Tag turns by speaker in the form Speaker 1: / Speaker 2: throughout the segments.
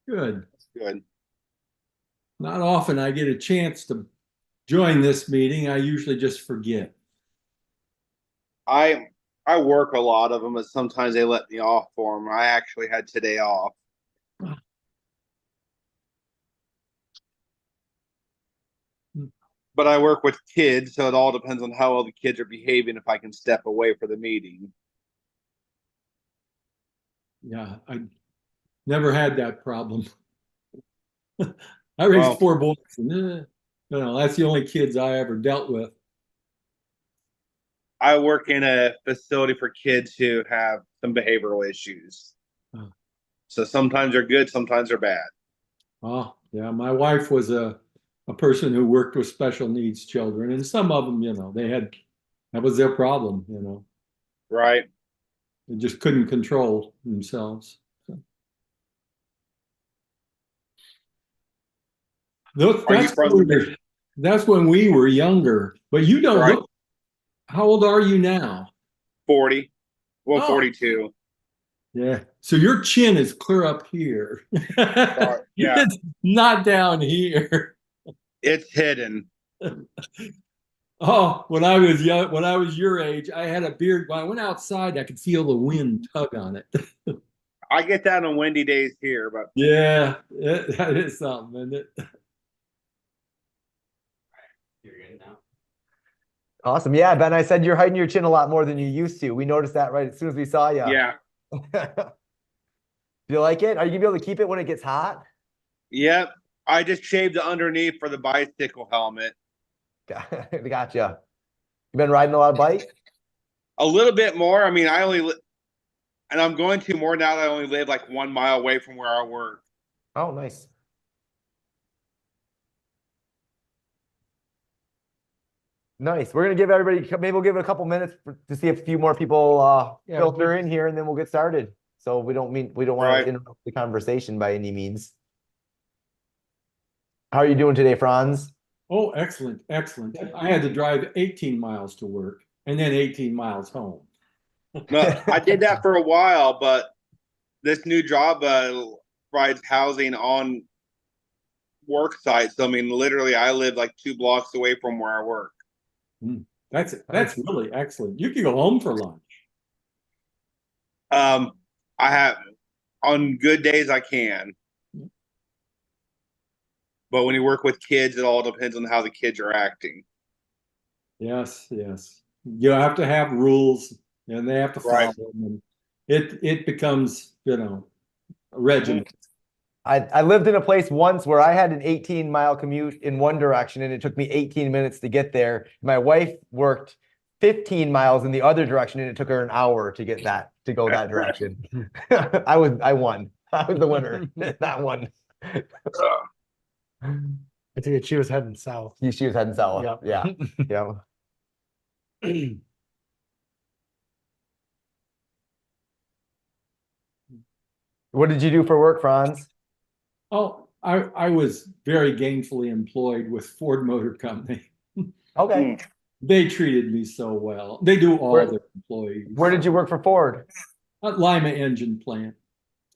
Speaker 1: Good.
Speaker 2: Good.
Speaker 1: Not often I get a chance to join this meeting. I usually just forget.
Speaker 2: I I work a lot of them, but sometimes they let me off for them. I actually had today off, but I work with kids, so it all depends on how well the kids are behaving. If I can step away for the meeting,
Speaker 1: Yeah, I never had that problem. I raised
Speaker 2: well,
Speaker 1: four boys, and that's the only kids I ever dealt with.
Speaker 2: I work in a facility for kids who have some behavioral issues.
Speaker 1: Uh,
Speaker 2: So sometimes they're good, sometimes they're bad.
Speaker 1: Oh, yeah, my wife was a person who worked with special needs children, and some of them, that was their problem.
Speaker 2: Right?
Speaker 1: They just couldn't control themselves. So,
Speaker 2: Are you from the
Speaker 1: that's when we were younger, but you don't
Speaker 2: right?
Speaker 1: look, how old are you now?
Speaker 2: 40, well,
Speaker 1: Oh,
Speaker 2: 42.
Speaker 1: yeah. So your chin is clear up here.
Speaker 2: Sorry. Yeah,
Speaker 1: It's not down here.
Speaker 2: it's hidden.
Speaker 1: Oh, when I was young, when I was your age, I had a beard. When I went outside, I could feel the wind tug on it.
Speaker 2: I get that on windy days here, but
Speaker 1: Yeah, that is something, isn't it?
Speaker 3: You're good now.
Speaker 4: Awesome. Yeah, Ben, I said you're hiding your chin a lot more than you used to. We noticed that right as soon as we saw you.
Speaker 2: yeah,
Speaker 4: Do you like it? Are you gonna be able to keep it when it gets hot?
Speaker 2: yep. I just shaved the underneath for the bicycle helmet.
Speaker 4: Gotcha. You been riding a lot of bike?
Speaker 2: A little bit more. I mean, and I'm going to more now that I only live like 1 mile away from where I work.
Speaker 4: Oh, nice. Nice. We're gonna give everybody, maybe we'll give it a couple minutes to see if a few more people filter in here, and then we'll get started. So we don't want to interrupt the conversation by any means. How are you doing today, Franz?
Speaker 1: Oh, excellent, excellent. I had to drive 18 miles to work and then 18 miles home.
Speaker 2: No, I did that for a while, but this new job provides housing on work sites. So, I mean, literally, I live like 2 blocks away from where I work.
Speaker 1: That's really excellent. You can go home for lunch.
Speaker 2: Um, I have on good days I can, but when you work with kids, it all depends on how the kids are acting.
Speaker 1: Yes, yes. You have to have rules and they have to follow
Speaker 2: Right.
Speaker 1: them. And it becomes, a regiment.
Speaker 4: I lived in a place once where I had an 18-mile commute in one direction, and it took me 18 minutes to get there. My wife worked 15 miles in the other direction, and it took her an hour to go that direction. I won. I was the winner. That one.
Speaker 3: I think she was heading south.
Speaker 4: She was heading south.
Speaker 3: Yep.
Speaker 4: Yeah. Yeah. What did you do for work, Franz?
Speaker 1: Oh, I was very gainfully employed with Ford Motor Company.
Speaker 4: Okay.
Speaker 1: They treated me so well. They do all their employees.
Speaker 4: Where did you work for Ford?
Speaker 1: At Lima Engine Plant.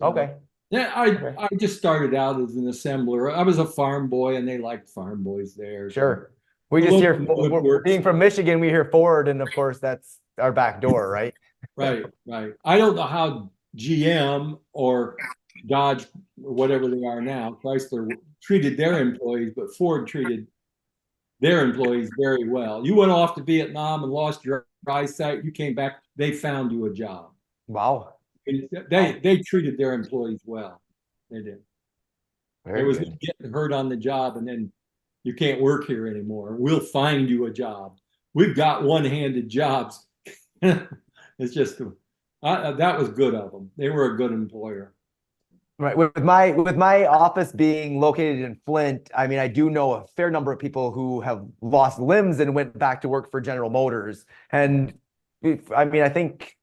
Speaker 4: Okay.
Speaker 1: Yeah, I just started out as an assembler. I was a farm boy, and they liked farm boys there.
Speaker 4: Sure. We just hear, being from Michigan, we hear Ford, and of course, that's our back door, right?
Speaker 1: Right, right. I don't know how GM or Dodge or whatever they are now, Chrysler treated their employees, but Ford treated their employees very well. You went off to Vietnam and lost your eyesight. You came back, they found you a job.
Speaker 4: Wow.
Speaker 1: They treated their employees well. They did.
Speaker 4: Very
Speaker 1: It was
Speaker 4: good.
Speaker 1: getting hurt on the job and then you can't work here anymore. We'll find you a job. We've got one-handed jobs. It's just that was good of them. They were a good employer.
Speaker 4: Right. With my office being located in Flint, I mean, I do know a fair number of people who have lost limbs and went back to work for General Motors. And I mean, I think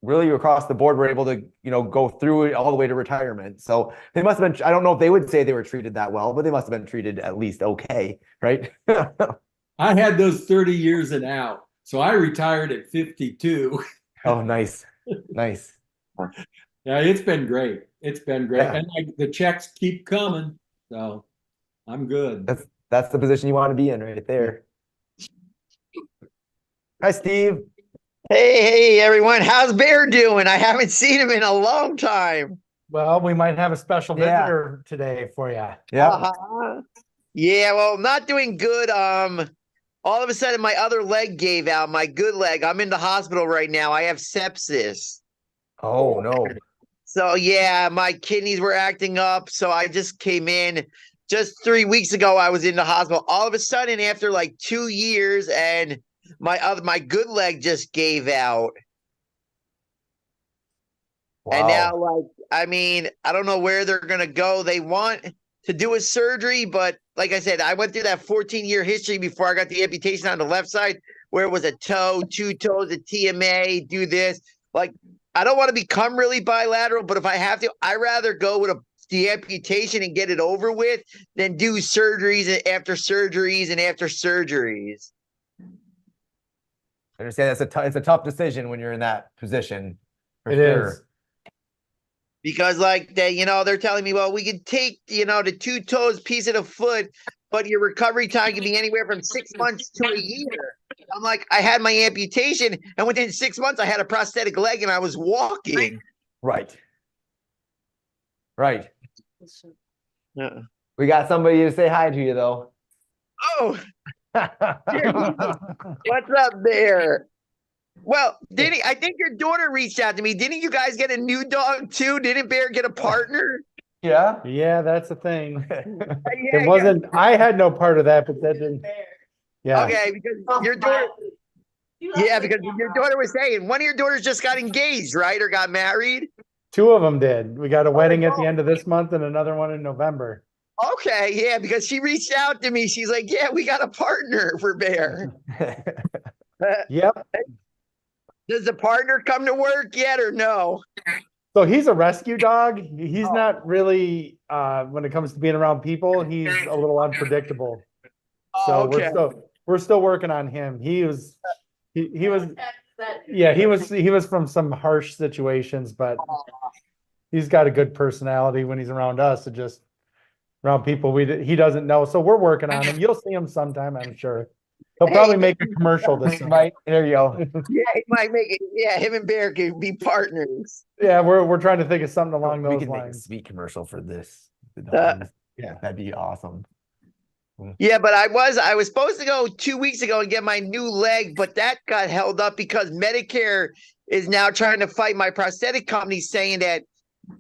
Speaker 4: really across the board, we're able to, go through it all the way to retirement. So they must have been, I don't know if they would say they were treated that well, but they must have been treated at least okay, right?
Speaker 1: I had those 30 years and out. So I retired at 52.
Speaker 4: Oh, nice. Nice.
Speaker 1: Yeah, it's been great. It's been great.
Speaker 4: Yeah.
Speaker 1: And the checks keep coming. So I'm good.
Speaker 4: That's the position you want to be in right there. Hi, Steve.
Speaker 5: Hey, everyone. How's Bear doing? I haven't seen him in a long time.
Speaker 3: Well, we might have a special
Speaker 4: Yeah.
Speaker 3: visitor today for you.
Speaker 4: Yeah.
Speaker 5: Yeah, well, not doing good. All of a sudden my other leg gave out, my good leg. I'm in the hospital right now. I have sepsis.
Speaker 4: Oh, no.
Speaker 5: So yeah, my kidneys were acting up. So I just came in just 3 weeks ago. I was in the hospital. All of a sudden, after like 2 years, and my good leg just gave out. And now, like, I mean, I don't know where they're gonna go. They want to do a surgery, but like I said, I went through that 14-year history before I got the amputation on the left side, where it was a toe, 2 toes, a TMA, do this. Like, I don't want to become really bilateral, but if I have to, I'd rather go with the amputation and get it over with than do surgeries and after surgeries and after surgeries.
Speaker 4: I understand it's a tough decision when you're in that position. For
Speaker 3: It
Speaker 4: sure.
Speaker 3: is.
Speaker 5: Because like they're telling me, well, we could take, the 2 toes piece of the foot, but your recovery time can be anywhere from 6 months to a year. I'm like, I had my amputation, and within 6 months I had a prosthetic leg and I was walking.
Speaker 4: Right. Right.
Speaker 5: Uh,
Speaker 4: We got somebody to say hi to you, though.
Speaker 5: Oh, what's up there? Well, I think your daughter reached out to me. Didn't you guys get a new dog too? Didn't Bear get a partner?
Speaker 4: Yeah.
Speaker 3: Yeah, that's the thing.
Speaker 5: Yeah,
Speaker 3: It wasn't, I had no part of that, but that didn't. Yeah.
Speaker 5: Okay, because your daughter. Yeah, because your daughter was saying one of your daughters just got engaged, right, or got married.
Speaker 3: 2 of them did. We got a wedding at the end of this month and another one in November.
Speaker 5: Okay, yeah, because she reached out to me. She's like, "Yeah, we got a partner for Bear."
Speaker 3: Yep.
Speaker 5: Does the partner come to work yet or no?
Speaker 3: So he's a rescue dog. He's not really, when it comes to being around people, he's a little unpredictable. So
Speaker 5: Okay.
Speaker 3: we're still working on him. He was from some harsh situations, but he's got a good personality when he's around us. It just around people he doesn't know. So we're working on him. You'll see him sometime, I'm sure. He'll probably make a commercial this summer.
Speaker 4: Right. There you go.
Speaker 5: Yeah, he might make it. Yeah, him and Bear can be partners.
Speaker 3: Yeah, we're trying to think of something along
Speaker 4: We
Speaker 3: those
Speaker 4: can make a
Speaker 3: lines.
Speaker 4: sweet commercial for this. The
Speaker 5: Uh,
Speaker 4: dogs. Yeah, that'd be awesome.
Speaker 5: Yeah, but I was supposed to go 2 weeks ago and get my new leg, but that got held up because Medicare is now trying to fight my prosthetic company, saying that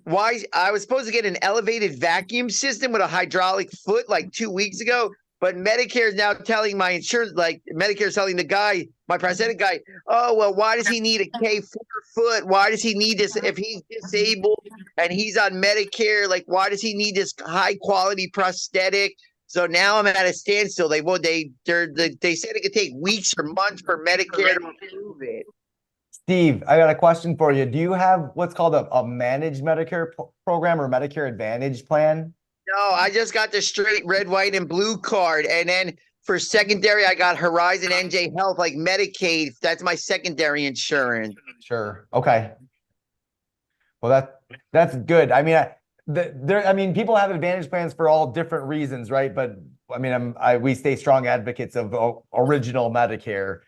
Speaker 5: why I was supposed to get an elevated vacuum system with a hydraulic foot like 2 weeks ago, but Medicare is now telling my insurance, like Medicare is telling the guy, my prosthetic guy, oh, well, why does he need a K4 foot? Why does he need this if he's disabled and he's on Medicare? Like, why does he need this high quality prosthetic? So now I'm at a standstill. They said it could take weeks or months for Medicare to approve it.
Speaker 4: Steve, I got a question for you. Do you have what's called a managed Medicare program or Medicare Advantage plan?
Speaker 5: No, I just got the straight red, white, and blue card. And then for secondary, I got Horizon NJ Health, like Medicaid. That's my secondary insurance.
Speaker 4: Sure. Okay. Well, that's good. I mean, people have Advantage plans for all different reasons, right? But I mean, we stay strong advocates of original Medicare.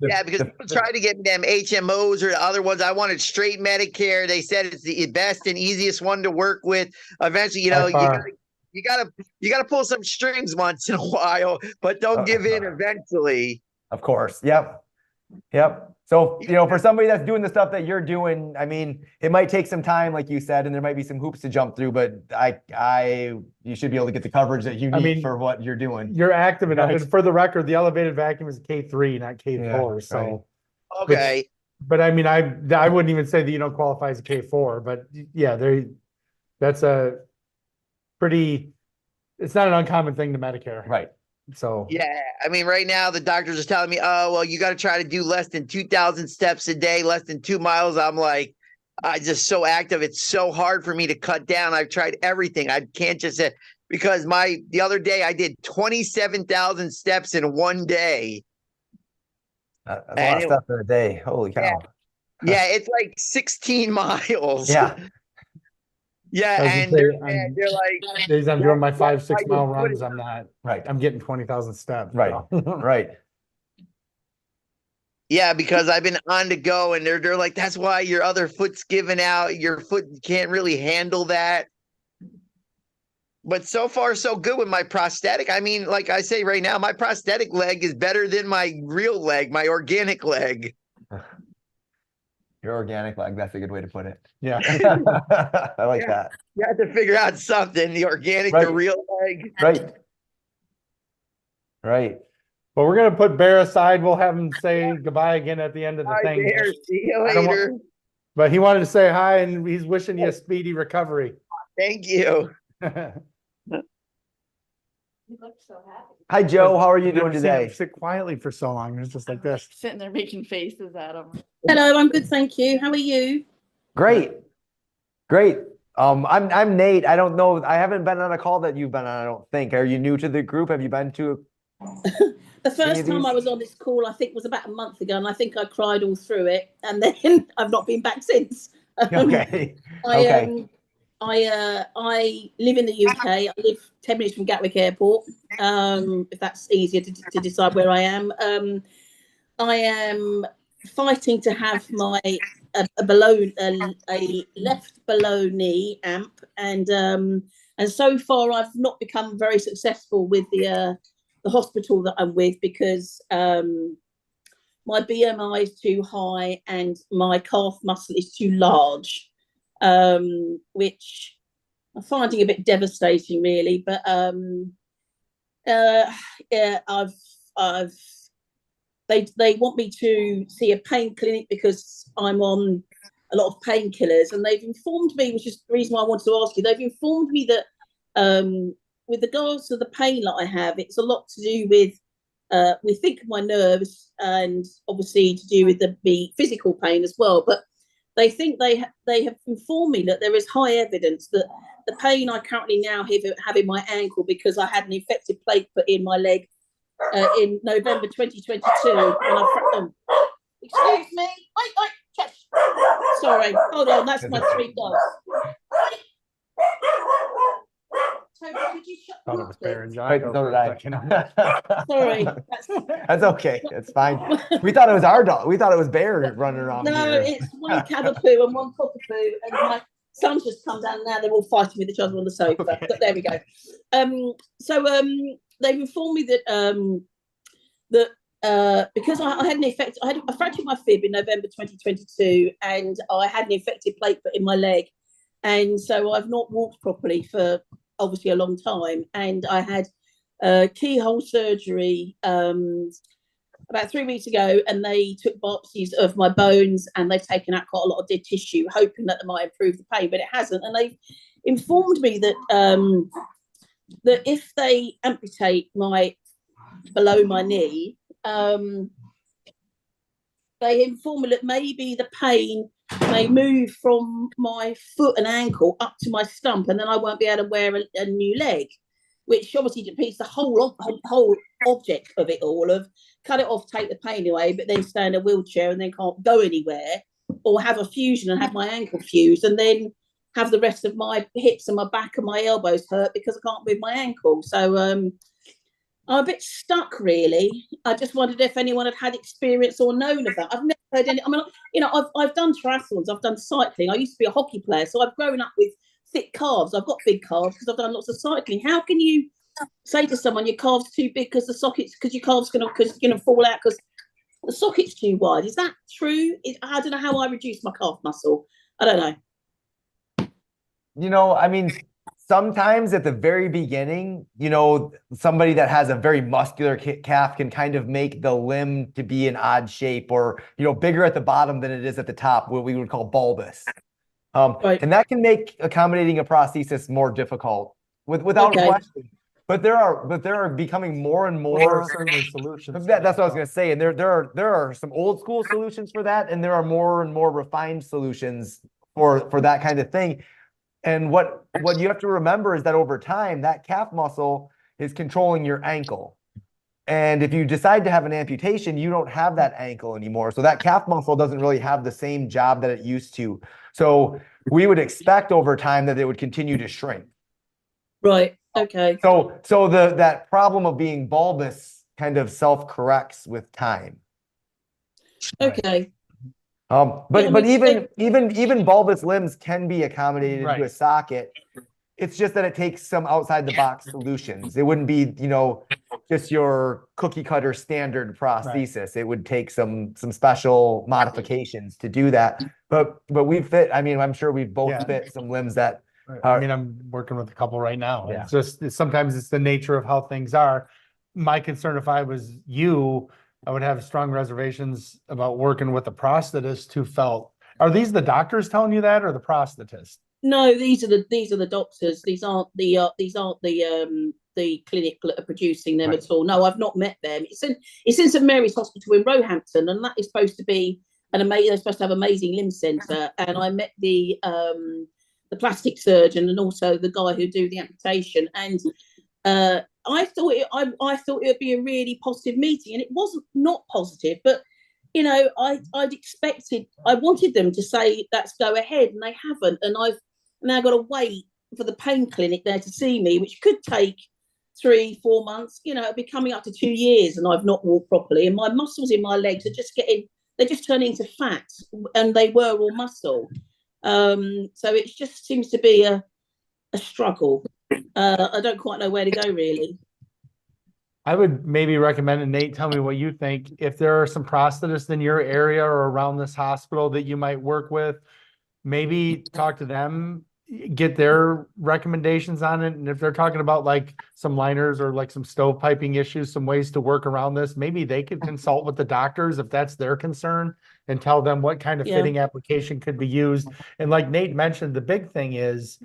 Speaker 5: Yeah, because people tried to get me them HMOs or the other ones. I wanted straight Medicare. They said it's the best and easiest one to work with. Eventually, you gotta pull some strings once in a while, but don't give in eventually.
Speaker 4: Of course. Yep. So, for somebody that's doing the stuff that you're doing, I mean, it might take some time, like you said, and there might be some hoops to jump through, but you should be able to get the coverage that you need for what you're doing.
Speaker 3: You're active enough. And for the record, the elevated vacuum is K3, not K4.
Speaker 4: Yeah,
Speaker 3: so,
Speaker 5: Okay.
Speaker 3: but I mean, I wouldn't even say that you don't qualify as a K4, but yeah, that's a pretty, it's not an uncommon thing to Medicare.
Speaker 4: Right.
Speaker 3: So
Speaker 5: yeah, I mean, right now the doctors are telling me, oh, well, you got to try to do less than 2,000 steps a day, less than 2 miles. I'm like, I just so active. It's so hard for me to cut down. I've tried everything. I can't just say, because the other day I did 27,000 steps in one day.
Speaker 4: That's a lot of stuff in a day. Holy cow.
Speaker 5: Yeah, it's like 16 miles.
Speaker 4: Yeah.
Speaker 5: Yeah,
Speaker 3: I was
Speaker 5: and
Speaker 3: gonna
Speaker 5: they're,
Speaker 3: say,
Speaker 5: mad. They're like,
Speaker 3: days I'm doing my
Speaker 5: why
Speaker 3: 5-6
Speaker 5: you
Speaker 3: mile
Speaker 5: put
Speaker 3: runs,
Speaker 5: it-
Speaker 3: I'm not,
Speaker 4: Right.
Speaker 3: I'm getting 20,000 steps.
Speaker 4: Right.
Speaker 3: so.
Speaker 4: Right.
Speaker 5: yeah, because I've been on to go, and they're like, that's why your other foot's giving out. Your foot can't really handle that. But so far, so good with my prosthetic. I mean, like I say right now, my prosthetic leg is better than my real leg, my organic leg.
Speaker 4: Your organic leg, that's a good way to put it.
Speaker 3: Yeah.
Speaker 4: I like
Speaker 5: Yeah.
Speaker 4: that.
Speaker 5: You have to figure out something, the organic,
Speaker 4: Right.
Speaker 5: the real leg.
Speaker 4: Right. Right.
Speaker 3: Well, we're gonna put Bear aside. We'll have him say goodbye again at the end of the
Speaker 5: All right,
Speaker 3: thing.
Speaker 5: there. See you
Speaker 3: I don't want-
Speaker 5: later.
Speaker 3: But he wanted to say hi, and he's wishing you a speedy recovery.
Speaker 5: Thank you.
Speaker 6: You look so happy.
Speaker 4: Hi, Joe. How are you
Speaker 3: I've never
Speaker 4: doing
Speaker 3: seen him
Speaker 4: today?
Speaker 3: sit quietly for so long. It's just like this.
Speaker 6: Sitting there making faces at him.
Speaker 7: Hello, I'm good, thank you. How are you?
Speaker 4: Great. Great. I'm Nate. I don't know. I haven't been on a call that you've been on, I don't think. Are you new to the group? Have you been to?
Speaker 7: The first
Speaker 4: of
Speaker 7: time I
Speaker 4: these?
Speaker 7: was on this call, I think was about a month ago, and I think I cried all through it, and then I've not been back since.
Speaker 4: Okay.
Speaker 7: I
Speaker 4: Okay.
Speaker 7: I live in the UK. I live 10 minutes from Gatwick Airport. If that's easier to decide where I am. I am fighting to have my a left below knee amp, and so far I've not become very successful with the hospital that I'm with, because my BMI is too high and my calf muscle is too large, which I'm finding a bit devastating, really. But yeah, they want me to see a pain clinic because I'm on a lot of painkillers, and they've informed me, which is the reason why I wanted to ask you. They've informed me that with regards to the pain that I have, it's a lot to do with we think my nerves, and obviously to do with the physical pain as well. But they think they have informed me that there is high evidence that the pain I currently now have in my ankle, because I had an infected plate put in my leg in November 2022. Excuse me. Wait, shush. Sorry, hold on. That's my 3 dogs. Toby, could you shut
Speaker 3: Thought
Speaker 7: them
Speaker 3: it
Speaker 7: up,
Speaker 3: was
Speaker 7: please?
Speaker 3: Bear and
Speaker 4: Right,
Speaker 3: Jocko
Speaker 4: so
Speaker 3: for
Speaker 4: did
Speaker 3: a
Speaker 4: I.
Speaker 3: second.
Speaker 7: Sorry.
Speaker 4: That's okay. It's fine. We thought it was our dog. We thought it was Bear running around
Speaker 7: No,
Speaker 4: here.
Speaker 7: it's one cavapoo and one cockapoo, and my son's just come down now. They're all fighting with each other on the sofa.
Speaker 4: Okay.
Speaker 7: But there we go. They've informed me that because I had an effect, I fractured my fib in November 2022, and I had an infected plate put in my leg, and so I've not walked properly for obviously a long time, and I had keyhole surgery about 3 weeks ago, and they took biopsies of my bones, and they've taken out quite a lot of dead tissue, hoping that they might improve the pain, but it hasn't. And they've informed me that that if they amputate my below my knee, they inform me that maybe the pain may move from my foot and ankle up to my stump, and then I won't be able to wear a new leg, which obviously defeats the whole object of it all, of cut it off, take the pain away, but then stay in a wheelchair and then can't go anywhere, or have a fusion and have my ankle fused, and then have the rest of my hips and my back and my elbows hurt because I can't move my ankle. So I'm a bit stuck, really. I just wondered if anyone had experience or known of that. I've never heard any. I mean, you know, I've done triathlons, I've done cycling. I used to be a hockey player, so I've grown up with thick calves. I've got big calves because I've done lots of cycling. How can you say to someone your calves too big because the sockets, because your calves gonna fall out because the socket's too wide? Is that true? I don't know how I reduce my calf muscle. I don't know.
Speaker 4: You know, I mean, sometimes at the very beginning, you know, somebody that has a very muscular calf can kind of make the limb to be an odd shape, or, you know, bigger at the bottom than it is at the top, what we would call bulbous.
Speaker 7: Right.
Speaker 4: And that can make accommodating a prosthesis more difficult without question. But there are becoming more and
Speaker 3: Well, there
Speaker 4: more.
Speaker 3: are certainly solutions.
Speaker 4: That's what I was going to say. And there are some old school solutions for that, and there are more and more refined solutions for that kind of thing. And what you have to remember is that over time, that calf muscle is controlling your ankle. And if you decide to have an amputation, you don't have that ankle anymore. So that calf muscle doesn't really have the same job that it used to. So we would expect over time that it would continue to shrink.
Speaker 7: Right. Okay.
Speaker 4: So that problem of being bulbous kind of self-corrects with time.
Speaker 7: Okay.
Speaker 4: But
Speaker 7: Yeah, I mean,
Speaker 4: even bulbous limbs can be accommodated into
Speaker 3: Right.
Speaker 4: a socket. It's just that it takes some outside the box solutions. It wouldn't be, just your cookie cutter standard prosthesis. It would take some special modifications to do that. But we fit, I mean, I'm sure we've both fit some limbs that
Speaker 3: I mean, I'm working with a couple right now.
Speaker 4: Yeah.
Speaker 3: It's just, sometimes it's the nature of how things are. My concern, if I was you, I would have strong reservations about working with a prosthetist who felt, are these the doctors telling you that or the prosthetist?
Speaker 7: no, these are the doctors. These aren't the clinic that are producing them
Speaker 3: Right.
Speaker 7: at all. No, I've not met them. It's in St Mary's Hospital in Roehampton, and that is supposed to be an amazing. They're supposed to have amazing limb centre, and I met the plastic surgeon and also the guy who do the amputation, and I thought it would be a really positive meeting, and it wasn't not positive, but I'd expected, I wanted them to say let's go ahead, and they haven't, and I've now got to wait for the pain clinic there to see me, which could take 3-4 months. It'll be coming up to 2 years, and I've not walked properly, and my muscles in my legs are they're just turning to fat, and they were all muscle. So it just seems to be a struggle. I don't quite know where to go, really.
Speaker 3: I would maybe recommend, and Nate, tell me what you think. If there are some prosthetists in your area or around this hospital that you might work with, maybe talk to them, get their recommendations on it. And if they're talking about like some liners or like some stovepiping issues, some ways to work around this, maybe they could consult with the doctors if that's their concern and tell them what kind of fitting application could be used. And like Nate mentioned, the big thing is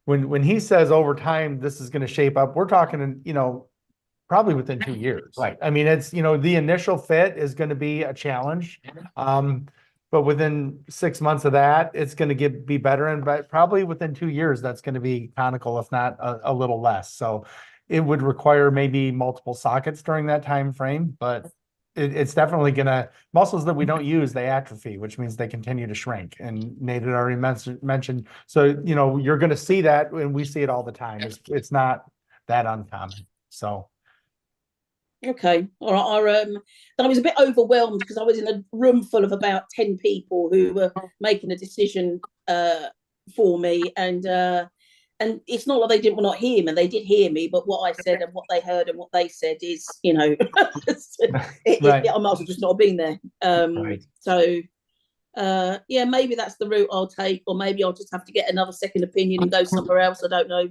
Speaker 3: when he says over time, this is going to shape up, we're talking, probably within 2 years.
Speaker 4: Right.
Speaker 3: I mean, it's, the initial fit is going to be a challenge. But within 6 months of that, it's going to be better. And but probably within 2 years, that's going to be conical, if not a little less. So it would require maybe multiple sockets during that time frame, but it's definitely gonna, muscles that we don't use, they atrophy, which means they continue to shrink. And Nate had already mentioned, so you're gonna see that, and we see it all the time. It's not that uncommon. So
Speaker 7: Okay, all right. I was a bit overwhelmed because I was in a room full of about 10 people who were making a decision for me, and it's not like they did not hear me. They did hear me, but what I said and what they heard and what they said is, I might as well just not have been there.
Speaker 4: Right.
Speaker 7: So, maybe that's the route I'll take, or maybe I'll just have to get another second opinion and go somewhere else. I don't know.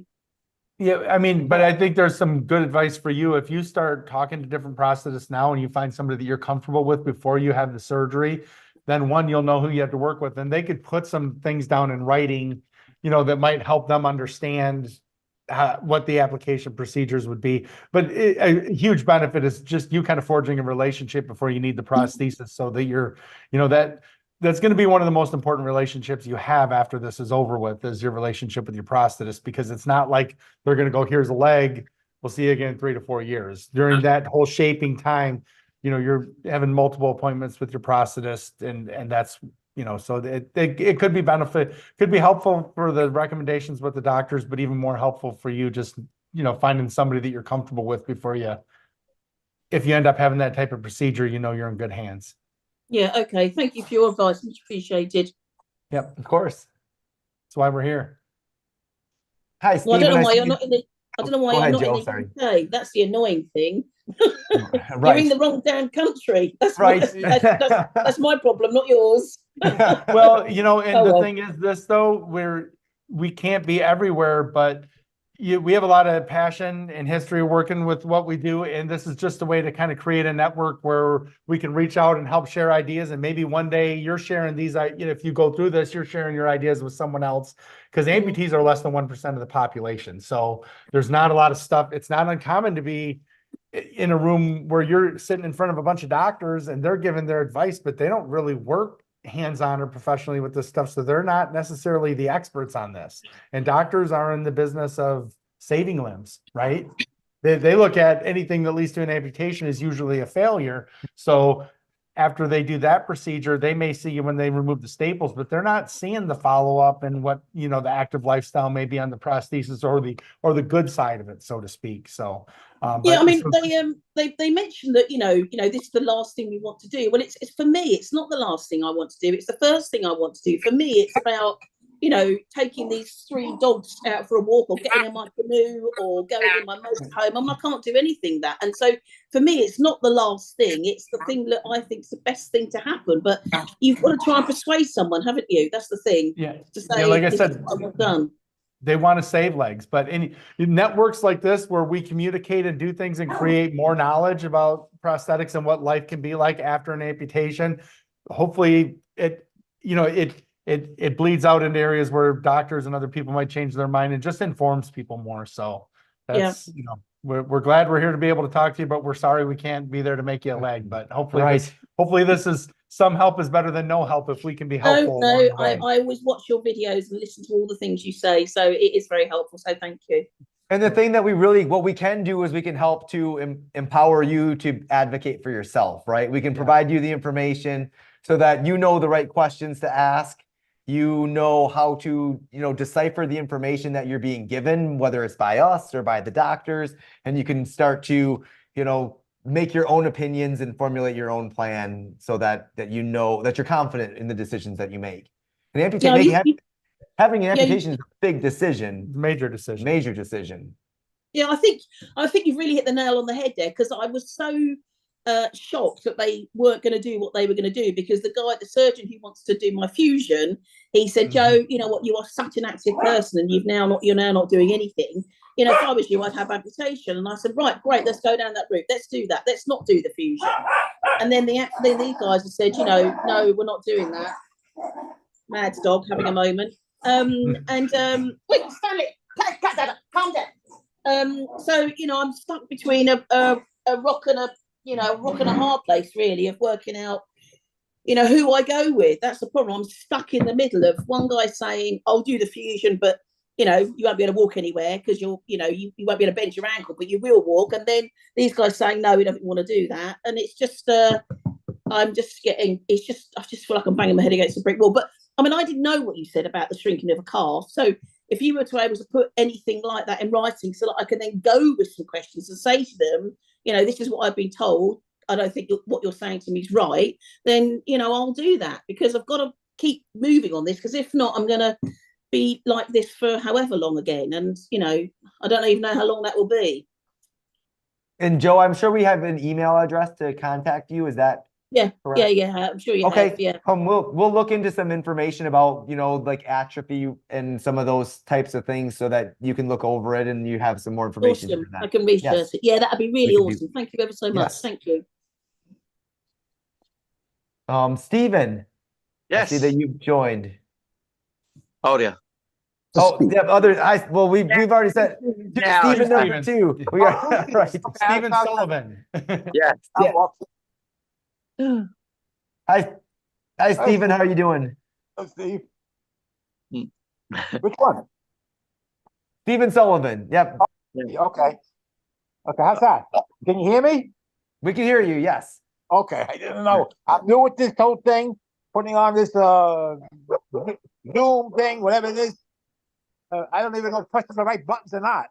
Speaker 3: yeah, I mean, but I think there's some good advice for you. If you start talking to different prosthetists now and you find somebody that you're comfortable with before you have the surgery, then one, you'll know who you have to work with, and they could put some things down in writing, that might help them understand what the application procedures would be. But a huge benefit is just you kind of forging a relationship before you need the prosthesis, so that you're, that's going to be one of the most important relationships you have after this is over with, is your relationship with your prosthetist, because it's not like they're going to go, here's a leg, we'll see you again in 3 to 4 years. During that whole shaping time, you're having multiple appointments with your prosthetist, and that's, so it could be could be helpful for the recommendations with the doctors, but even more helpful for you just, finding somebody that you're comfortable with before if you end up having that type of procedure, you're in good hands.
Speaker 7: Yeah, okay. Thank you for your advice. Much appreciated.
Speaker 3: Yep, of course. That's why we're here.
Speaker 4: Hi,
Speaker 7: Well,
Speaker 4: Stephen.
Speaker 7: I don't know why you're not in the. I don't know why
Speaker 4: Go
Speaker 7: you're
Speaker 4: ahead,
Speaker 7: not
Speaker 4: Joe,
Speaker 7: in the
Speaker 4: sorry.
Speaker 7: UK. That's the annoying thing. You're
Speaker 4: Right.
Speaker 7: in the wrong damn country. That's
Speaker 4: Right.
Speaker 7: that's my problem, not yours.
Speaker 3: Well, and
Speaker 7: Oh,
Speaker 3: the
Speaker 7: well.
Speaker 3: thing is this though, we can't be everywhere, but we have a lot of passion and history working with what we do. And this is just a way to kind of create a network where we can reach out and help share ideas. And maybe one day you're sharing these, if you go through this, you're sharing your ideas with someone else, because amputees are less than 1% of the population. So there's not a lot of stuff. It's not uncommon to be in a room where you're sitting in front of a bunch of doctors and they're giving their advice, but they don't really work hands-on or professionally with this stuff. So they're not necessarily the experts on this. And doctors are in the business of saving limbs, right? They look at anything that leads to an amputation is usually a failure. So after they do that procedure, they may see you when they remove the staples, but they're not seeing the follow-up and what, you know, the active lifestyle may be on the prosthesis or the good side of it, so to speak. So,
Speaker 7: yeah, I
Speaker 3: but
Speaker 7: mean,
Speaker 3: so-
Speaker 7: they mentioned that, this is the last thing we want to do. Well, it's for me, it's not the last thing I want to do. It's the first thing I want to do. For me, it's about, taking these 3 dogs out for a walk, or getting in my canoe, or going in my motorhome. I mean, I can't do anything that. And so for me, it's not the last thing. It's the thing that I think is the best thing to happen. But you've got to try and persuade someone, haven't you? That's the thing.
Speaker 3: yeah,
Speaker 7: To say,
Speaker 3: yeah, like I
Speaker 7: this
Speaker 3: said,
Speaker 7: is what I've done.
Speaker 3: they want to save legs, but in networks like this, where we communicate and do things and create more knowledge about prosthetics and what life can be like after an amputation, hopefully it bleeds out into areas where doctors and other people might change their mind, and just informs people more. So that's, we're glad we're here to be able to talk to you, but we're sorry we can't be there to make you a leg. But hopefully this is some help is better than no help if we can be helpful.
Speaker 7: No, I always watch your videos and listen to all the things you say. So it is very helpful. So thank you.
Speaker 4: And the thing that what we can do is we can help to empower you to advocate for yourself, right? We can provide you the information so that you know the right questions to ask. You know how to, decipher the information that you're being given, whether it's by us or by the doctors, and you can start to, make your own opinions and formulate your own plan so that you know that you're confident in the decisions that you make. And having an amputation is a big decision.
Speaker 3: Major decision.
Speaker 4: Major decision.
Speaker 7: Yeah, I think you've really hit the nail on the head there, because I was so shocked that they weren't going to do what they were going to do, because the surgeon who wants to do my fusion, he said, Joe, you know what, you are such an active person, and you're now not doing anything. If I was you, I'd have amputation. And I said, right, great, let's go down that route. Let's do that. Let's not do the fusion. And then these guys have said, no, we're not doing that. Mad dog having a moment. Wait, Stanley, cut that up, calm down. So I'm stuck between a rock and a hard place, really, of working out who I go with. That's the problem. I'm stuck in the middle of one guy saying I'll do the fusion, but you won't be able to walk anywhere because you won't be able to bend your ankle, but you will walk. And then these guys saying no, we don't want to do that. And it's just I just feel like I'm banging my head against a brick wall. But I mean, I didn't know what you said about the shrinking of a calf. So if you were to able to put anything like that in writing, so that I can then go with some questions and say to them, this is what I've been told, I don't think what you're saying to me is right, then I'll do that, because I've got to keep moving on this, because if not, I'm going to be like this for however long again. And I don't even know how long that will be.
Speaker 4: And Joe, I'm sure we have an email address to contact you. Is that correct?
Speaker 7: Yeah, I'm sure you have. Yeah.
Speaker 4: We'll look into some information about like atrophy and some of those types of things, so that you can look over it and you have some more information.
Speaker 7: Awesome. I can research it. Yeah, that'd be really awesome. Thank you ever so much.
Speaker 4: Yes.
Speaker 7: Thank you.
Speaker 4: Stephen.
Speaker 5: Yes.
Speaker 4: I see that you've joined.
Speaker 5: Oh, yeah.
Speaker 4: Oh, yeah, we've already said Stephen number 2. We are right.
Speaker 3: Stephen Sullivan.
Speaker 5: Yeah.
Speaker 4: Hi, Stephen. How are you doing?
Speaker 8: Oh, Steve. Which one?
Speaker 4: Stephen Sullivan. Yep.
Speaker 8: Okay. How's that? Can you hear me?
Speaker 4: We can hear you. Yes.
Speaker 8: Okay. I didn't know. I'm new with this whole thing, putting on this Zoom thing, whatever it is. I don't even know if pressing the right buttons or not.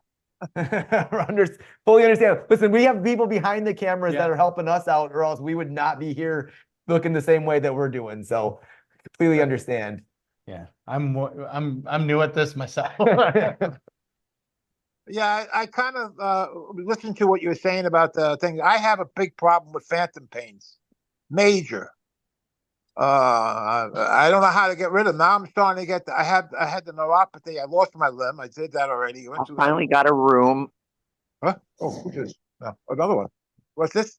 Speaker 4: Fully understand. Listen, we have people behind the cameras that are helping us out, or else we would not be here looking the same way that we're doing. So completely understand.
Speaker 3: Yeah, I'm new at this myself.
Speaker 8: Yeah, I kind of listened to what you were saying about the thing. I have a big problem with phantom pains, major. I don't know how to get rid of them. Now I'm starting to get. I had the neuropathy. I lost my limb. I did that already.
Speaker 5: I finally got a room.
Speaker 8: Huh? Oh, who's this? No, another one. What's this?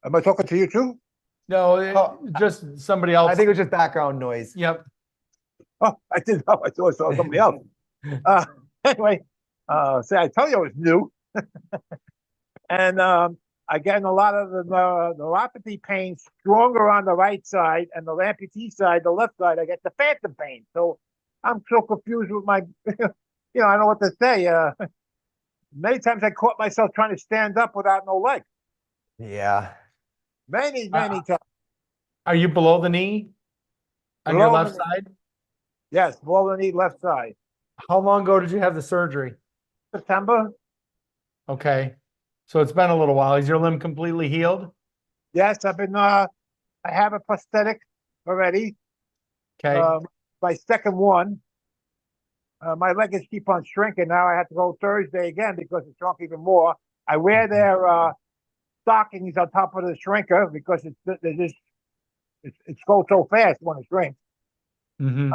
Speaker 8: Am I talking to you too?
Speaker 3: No, just somebody else.
Speaker 4: I think it was just background noise.
Speaker 3: Yep.
Speaker 8: Oh, I didn't know. I thought I saw somebody else. Anyway, I tell you I was new. And I get a lot of the neuropathy pain stronger on the right side, and the amputee side, the left side, I get the phantom pain. So I'm so confused with my, I don't know what to say. Many times I caught myself trying to stand up without no leg.
Speaker 4: Yeah.
Speaker 8: Many times.
Speaker 3: Are you below the knee? On your
Speaker 8: Below
Speaker 3: left
Speaker 8: the-
Speaker 3: side?
Speaker 8: Yes, below the knee, left side.
Speaker 3: How long ago did you have the surgery?
Speaker 8: September.
Speaker 3: Okay. So it's been a little while. Is your limb completely healed?
Speaker 8: Yes, I've been. I have a prosthetic already.
Speaker 3: Okay.
Speaker 8: My second one. My legs keep on shrinking. Now I have to go Thursday again because it shrunk even more. I wear their stockings on top of the shrinker because it goes so fast when it shrinks.
Speaker 3: Mm-hmm.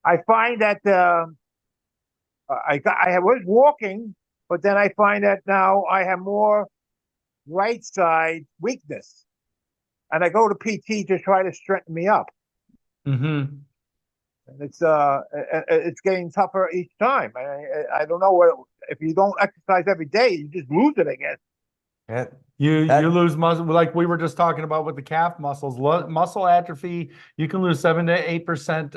Speaker 8: I find that I was walking, but then I find that now I have more right side weakness, and I go to PT to try to strengthen me up.
Speaker 3: Mm-hmm.
Speaker 8: And it's getting tougher each time. I don't know what if you don't exercise every day, you just lose it, I guess.
Speaker 4: Yeah.
Speaker 3: You lose muscle, like we were just talking about with the calf muscles, muscle atrophy. You can lose 7 to 8%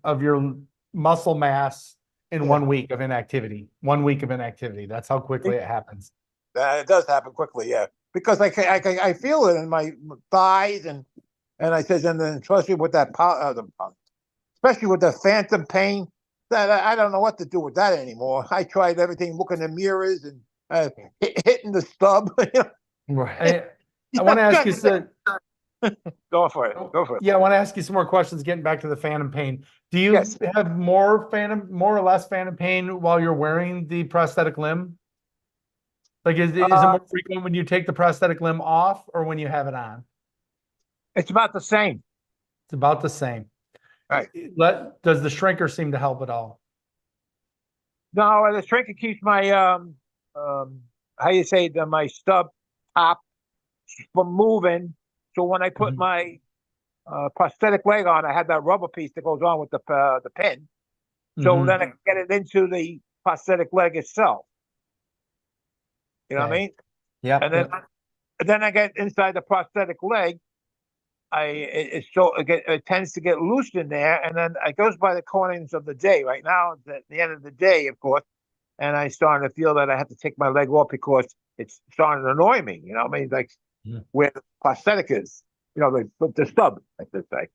Speaker 3: of your muscle mass in 1 week of inactivity. 1 week of inactivity. That's how quickly it happens.
Speaker 8: It does happen quickly, yeah. Because I feel it in my thighs and I says and then especially with that especially with the phantom pain that I don't know what to do with that anymore. I tried everything, looking in the mirrors and hitting the stub.
Speaker 3: Right. I want to ask you some.
Speaker 8: Go for it. Go for it.
Speaker 3: Yeah, I want to ask you some more questions. Getting back to the phantom pain, do you
Speaker 8: Yes.
Speaker 3: have more or less phantom pain while you're wearing the prosthetic limb? Like, is it more frequent when you take the prosthetic limb off or when you have it on?
Speaker 8: It's about the same.
Speaker 3: It's about the same.
Speaker 8: Right.
Speaker 3: Does the shrinker seem to help at all?
Speaker 8: No, the shrinker keeps my how you say my stub top from moving. So when I put my prosthetic leg on, I had that rubber piece that goes on with the pin. So then I can get it into the prosthetic leg itself. You know what I mean?
Speaker 4: Yeah.
Speaker 8: And then I get inside the prosthetic leg. It tends to get loose in there, and then it goes by the corners of the day. Right now, it's at the end of the day, of course, and I starting to feel that I have to take my leg off because it's starting to annoy me. You know what I mean? Like where the prosthetic is. You know, the stub, I should say.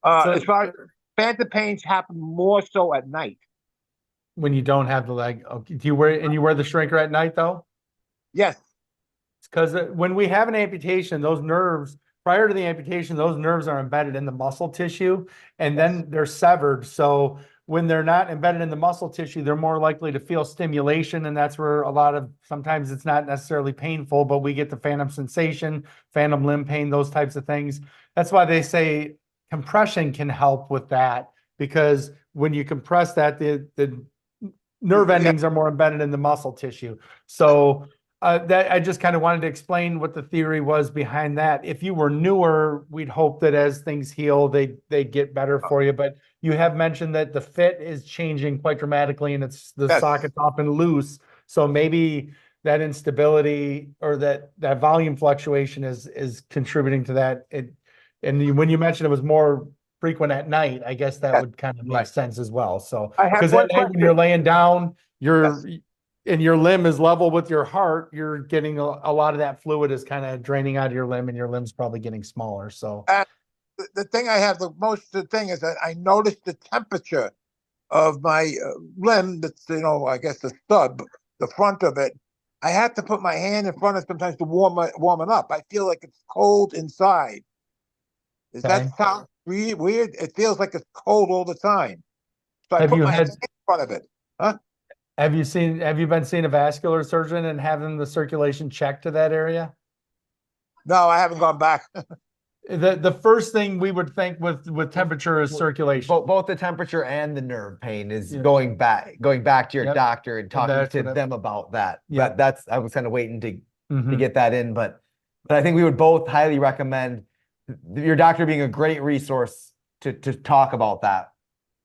Speaker 8: As far as phantom pains happen more so at night.
Speaker 3: When you don't have the leg. Okay. Do you wear the shrinker at night though?
Speaker 8: Yes.
Speaker 3: Because when we have an amputation, those nerves, prior to the amputation, those nerves are embedded in the muscle tissue and then they're severed. So when they're not embedded in the muscle tissue, they're more likely to feel stimulation. And that's where sometimes it's not necessarily painful, but we get the phantom sensation, phantom limb pain, those types of things. That's why they say compression can help with that, because when you compress that, the nerve endings are more embedded in the muscle tissue. So that I just kind of wanted to explain what the theory was behind that. If you were newer, we'd hope that as things heal, they get better for you. But you have mentioned that the fit is changing quite dramatically, and it's the socket's often loose. So maybe that instability or that volume fluctuation is contributing to that. And when you mentioned it was more frequent at night, I guess that would kind of make sense as well. So because at night when you're laying down, and your limb is level with your heart, you're getting a lot of that fluid is kind of draining out of your limb, and your limb's probably getting smaller. So
Speaker 8: the thing I have the thing is that I noticed the temperature of my limb. That's I guess the stub, the front of it. I have to put my hand in front of it sometimes to warm it up. I feel like it's cold inside. Does that sound weird? It feels like it's cold all the time. So I put my hand in front of it. Huh?
Speaker 3: Have you been seeing a vascular surgeon and having the circulation checked to that area?
Speaker 8: No, I haven't gone back.
Speaker 3: The first thing we would think with temperature is circulation.
Speaker 4: Both the temperature and the nerve pain is going back to your doctor and talking to them about that. Yeah, I was kind of waiting to get that in, but I think we would both highly recommend your doctor being a great resource to talk about that.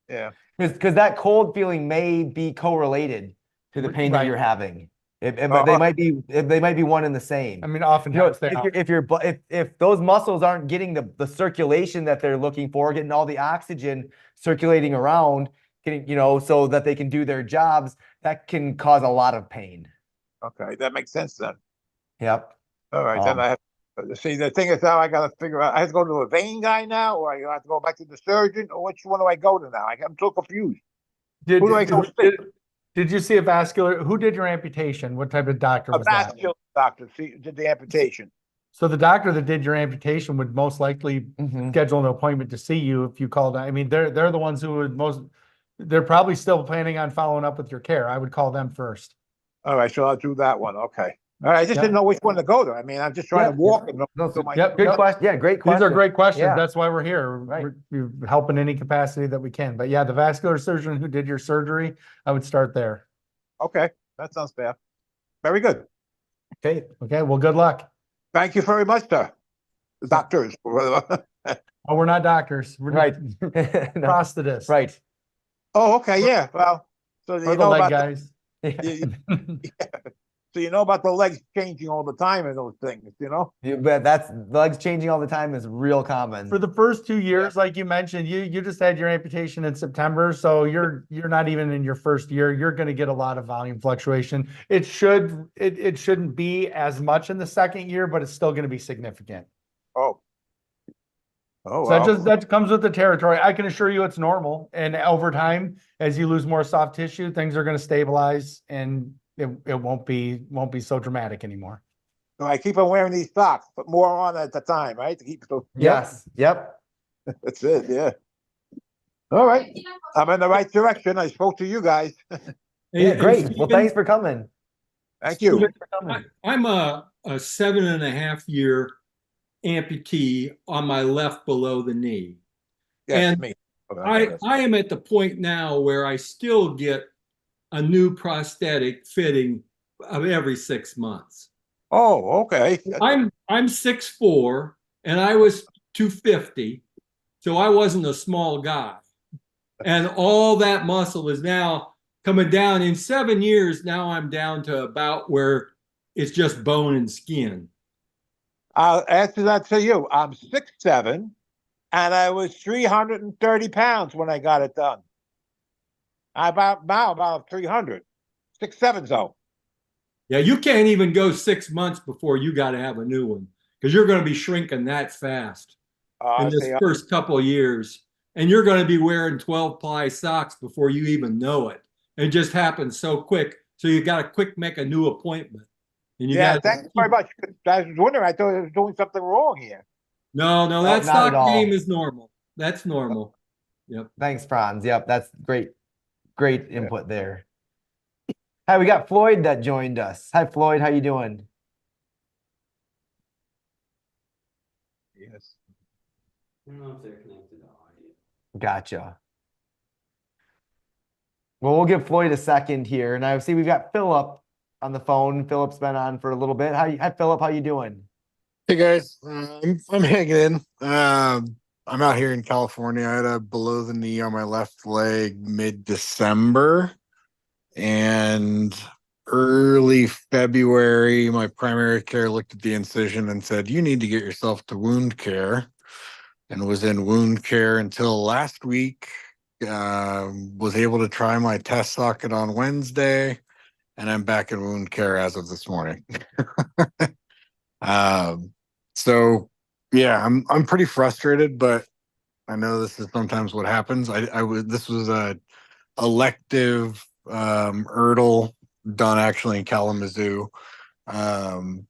Speaker 8: Yeah.
Speaker 4: Because that cold feeling may be correlated to the pain that you're having. They might be one and the same.
Speaker 3: I mean, oftentimes
Speaker 4: if those muscles aren't getting the circulation that they're looking for, getting all the oxygen circulating around, so that they can do their jobs, that can cause a lot of pain.
Speaker 8: Okay, that makes sense then.
Speaker 4: Yep.
Speaker 8: All right, then I have See, the thing is now I got to figure out, I have to go to a vein guy now, or I have to go back to the surgeon, or which one do I go to now? I'm so confused.
Speaker 3: Did,
Speaker 8: Who do I go see?
Speaker 3: did you see a vascular, who did your amputation? What type of doctor
Speaker 8: A
Speaker 3: was that?
Speaker 8: vascular doctor did the amputation.
Speaker 3: So the doctor that did your amputation would most likely schedule an appointment to see you if you called. I mean, they're the ones who would they're probably still planning on following up with your care. I would call them first.
Speaker 8: All right, so I'll do that one. Okay. All right, I just didn't know which one to go to. I mean, I'm just trying to walk and do my.
Speaker 4: Good question. Yeah, great question.
Speaker 3: These are great questions.
Speaker 4: Yeah.
Speaker 3: That's why we're here.
Speaker 4: Right.
Speaker 3: We're helping any capacity that we can. But yeah, the vascular surgeon who did your surgery, I would start there.
Speaker 8: Okay, that sounds fair. Very good.
Speaker 3: Okay. Okay. Well, good luck.
Speaker 8: Thank you very much, sir. Doctors.
Speaker 3: Oh, we're not doctors. We're
Speaker 4: Right.
Speaker 3: prosthetists.
Speaker 4: Right.
Speaker 8: Oh, okay, yeah. Well, so
Speaker 3: Or
Speaker 8: you
Speaker 3: the
Speaker 8: know
Speaker 3: leg
Speaker 8: about
Speaker 3: guys.
Speaker 8: so you know about the legs changing all the time and those things, you know?
Speaker 4: But that's the legs changing all the time is real common.
Speaker 3: For the first 2 years, like you mentioned, you just had your amputation in September, so you're not even in your first year. You're going to get a lot of volume fluctuation. It shouldn't be as much in the second year, but it's still going to be significant.
Speaker 8: Oh. Oh,
Speaker 3: So
Speaker 8: wow.
Speaker 3: that comes with the territory. I can assure you it's normal. And over time, as you lose more soft tissue, things are going to stabilize and it won't be so dramatic anymore.
Speaker 8: So I keep on wearing these socks, but more on at the time, right? To keep so
Speaker 4: Yes. Yep.
Speaker 8: that's it, yeah. All right. I'm in the right direction. I spoke to you guys.
Speaker 4: Yeah,
Speaker 1: And
Speaker 4: great. Well,
Speaker 1: Stephen,
Speaker 4: thanks for coming.
Speaker 8: Thank you.
Speaker 1: I'm a 7.5-year amputee on my left below the knee.
Speaker 8: Yes,
Speaker 1: And
Speaker 8: me.
Speaker 1: I am at the point now where I still get a new prosthetic fitting every 6 months.
Speaker 8: Oh, okay.
Speaker 1: I'm 6'4" and I was 250, so I wasn't a small guy. And all that muscle is now coming down. In 7 years, now I'm down to about where it's just bone and skin.
Speaker 8: I'll answer that to you. I'm 6'7", and I was 330 pounds when I got it done. About 300. 6'7", though.
Speaker 1: Yeah, you can't even go 6 months before you got to have a new one because you're going to be shrinking that fast in this first couple of years. And you're going to be wearing 12-ply socks before you even know it. It just happens so quick. So you got to quick make a new appointment. And you got
Speaker 8: thank you very much. I was wondering, I thought I was doing something wrong here.
Speaker 1: No, that
Speaker 4: not at
Speaker 1: stock
Speaker 4: all.
Speaker 1: game is normal. That's normal. Yep.
Speaker 4: Thanks, Franz. Yep, that's great input there. Hi, we got Floyd that joined us. Hi, Floyd. How you doing?
Speaker 8: Yes.
Speaker 9: I don't know if they're connected to audio.
Speaker 4: Gotcha. Well, we'll give Floyd a second here, and I see we've got Philip on the phone. Philip's been on for a little bit. Hi, Philip. How you doing?
Speaker 10: Hey guys, I'm hanging in. I'm out here in California. I had a below the knee on my left leg mid-December, and early February, my primary care looked at the incision and said, "You need to get yourself to wound care," and was in wound care until last week. Was able to try my test socket on Wednesday, and I'm back in wound care as of this morning. So yeah, I'm pretty frustrated, but I know this is sometimes what happens. This was a elective Erdl done actually in Kalamazoo. I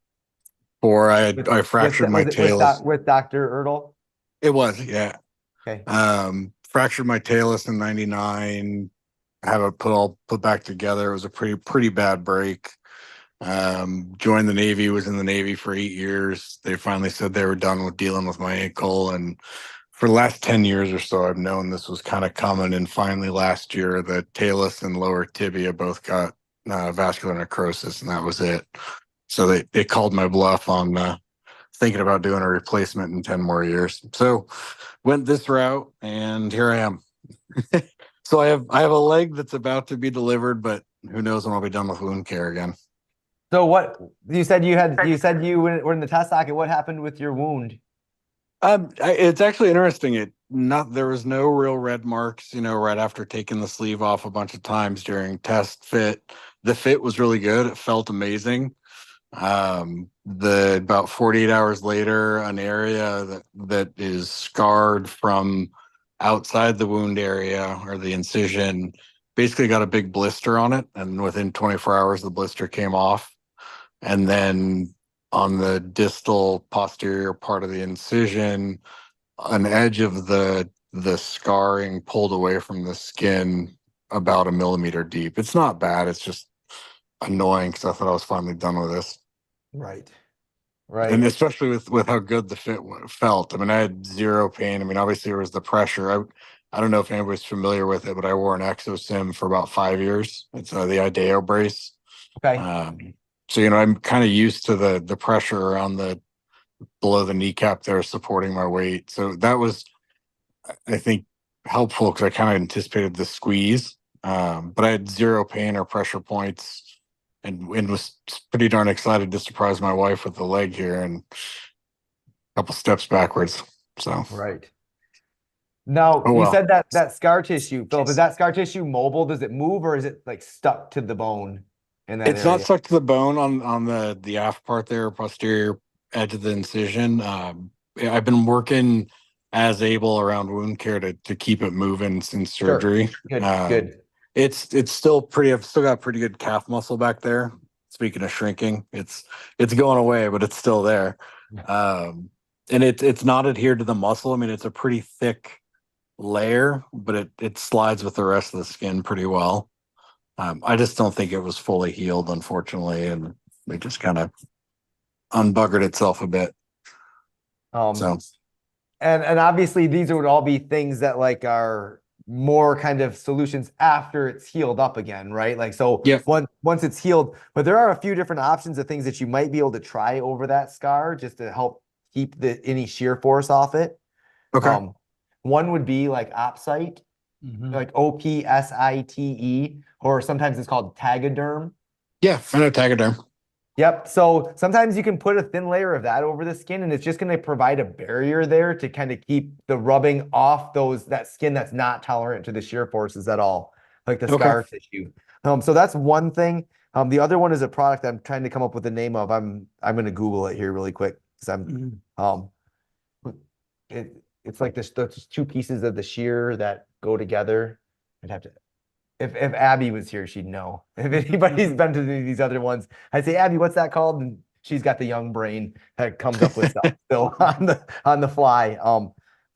Speaker 10: fractured my talus
Speaker 4: with Dr. Erdl.
Speaker 10: It was, yeah.
Speaker 4: Okay.
Speaker 10: Fractured my talus in '99. Have it put back together. It was a pretty bad break. Joined the Navy, was in the Navy for 8 years. They finally said they were done with dealing with my ankle. And for the last 10 years or so, I've known this was kind of coming. And finally last year, the talus and lower tibia both got vascular necrosis, and that was it. So they called my bluff on thinking about doing a replacement in 10 more years. So went this route, and here I am. So I have a leg that's about to be delivered, but who knows when I'll be done with wound care again.
Speaker 4: So what you said you were in the test socket. What happened with your wound?
Speaker 10: It's actually interesting. There was no real red marks, right after taking the sleeve off a bunch of times during test fit. The fit was really good. It felt amazing. The about 48 hours later, an area that is scarred from outside the wound area or the incision basically got a big blister on it, and within 24 hours the blister came off. And then on the distal posterior part of the incision, an edge of the scarring pulled away from the skin about a millimeter deep. It's not bad. It's just annoying because I thought I was finally done with this.
Speaker 4: Right.
Speaker 10: And
Speaker 4: Right.
Speaker 10: especially with how good the fit felt. I mean, I had zero pain. I mean, obviously there was the pressure. I don't know if anybody's familiar with it, but I wore an exosim for about 5 years. It's the IDEO brace.
Speaker 4: Okay.
Speaker 10: So I'm kind of used to the pressure around the below the kneecap there supporting my weight. So that was, I think, helpful because I kind of anticipated the squeeze. But I had zero pain or pressure points, and was pretty darn excited to surprise my wife with the leg here and a couple steps backwards. So
Speaker 4: Right. Now,
Speaker 10: oh
Speaker 4: you
Speaker 10: well.
Speaker 4: said that scar tissue, Philip, is that scar tissue mobile? Does it move, or is it like stuck to the bone in that
Speaker 10: It's not
Speaker 4: area?
Speaker 10: stuck to the bone on the aft part there, posterior edge of the incision. I've been working as able around wound care to keep it moving since
Speaker 4: Sure.
Speaker 10: surgery.
Speaker 4: Good.
Speaker 10: Um,
Speaker 4: Good.
Speaker 10: it's still pretty. I've still got pretty good calf muscle back there. Speaking of shrinking, it's going away, but it's still there. And it's not adhered to the muscle. I mean, it's a pretty thick layer, but it slides with the rest of the skin pretty well. I just don't think it was fully healed, unfortunately, and it just kind of unbuggered itself a bit. So
Speaker 4: And obviously these would all be things that like are more kind of solutions after it's healed up again, right? Like, so
Speaker 10: yeah,
Speaker 4: once it's healed, but there are a few different options of things that you might be able to try over that scar just to help keep any shear force off it.
Speaker 10: okay,
Speaker 4: One would be like Opsite, like OPSITE, or sometimes it's called Tagaderm.
Speaker 10: yeah, I know Tagaderm.
Speaker 4: Yep. So sometimes you can put a thin layer of that over the skin, and it's just going to provide a barrier there to kind of keep the rubbing off that skin that's not tolerant to the shear forces at all, like the scar tissue. So that's one thing. The other one is a product I'm trying to come up with the name of. I'm going to Google it here really quick because it's like those two pieces of the shear that go together. I'd have to. If Abby was here, she'd know. If anybody's been to these other ones, I'd say, Abby, what's that called? And she's got the young brain that comes up with stuff still on the fly.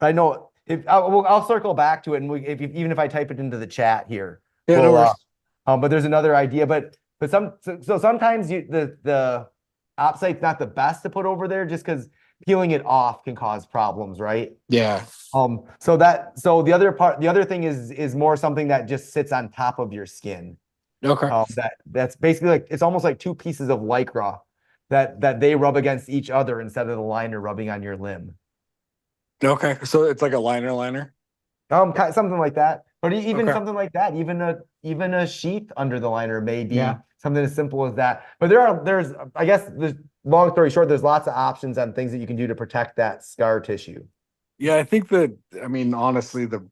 Speaker 4: But I know if I'll circle back to it, and even if I type it into the chat here,
Speaker 10: Yeah, no worries.
Speaker 4: but there's another idea. But sometimes the Opsite's not the best to put over there just because peeling it off can cause problems, right?
Speaker 10: Yeah.
Speaker 4: So the other thing is more something that just sits on top of your skin.
Speaker 10: Okay.
Speaker 4: That's basically like, it's almost like two pieces of Lycra that they rub against each other instead of the liner rubbing on your limb.
Speaker 10: Okay. So it's like a liner.
Speaker 4: Something like that. But even
Speaker 10: Okay.
Speaker 4: something like that, even a sheath under the liner may be something as simple as that. But there's I guess long story short, there's lots of options on things that you can do to protect that scar tissue.
Speaker 10: Yeah, I think I mean, honestly, the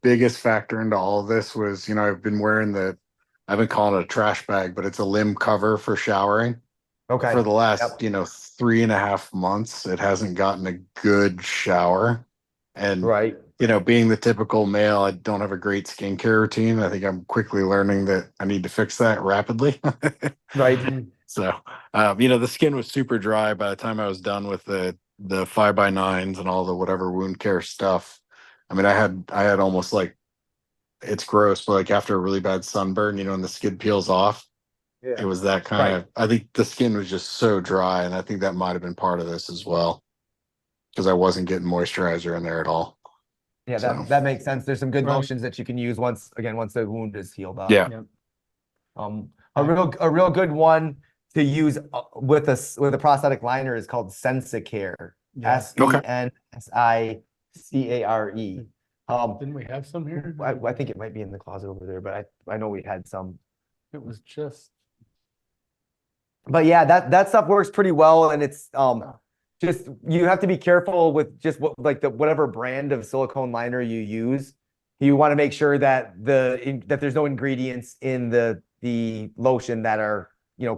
Speaker 10: biggest factor into all of this was, I've been wearing I've been calling it a trash bag, but it's a limb cover for showering.
Speaker 4: Okay.
Speaker 10: For the last, 3.5 months, it hasn't gotten a good shower. And,
Speaker 4: right.
Speaker 10: Being the typical male, I don't have a great skincare routine. I think I'm quickly learning that I need to fix that rapidly.
Speaker 4: Right.
Speaker 10: So, the skin was super dry by the time I was done with the 5x9s and all the whatever wound care stuff. I mean, I had almost like, it's gross, but like after a really bad sunburn, and the skin peels off, it was that kind of, I think the skin was just so dry. And I think that might've been part of this as well, because I wasn't getting moisturizer in there at all.
Speaker 4: Yeah, that makes sense. There's some good lotions that you can use once the wound is healed up.
Speaker 10: Yeah.
Speaker 4: A real good one to use with a prosthetic liner is called Sensicare. SENSICARE.
Speaker 3: Didn't we have some here?
Speaker 4: I think it might be in the closet over there, but I know we had some.
Speaker 3: It was just.
Speaker 4: But yeah, that stuff works pretty well, and it's just you have to be careful with just whatever brand of silicone liner you use. You want to make sure that that there's no ingredients in the lotion that are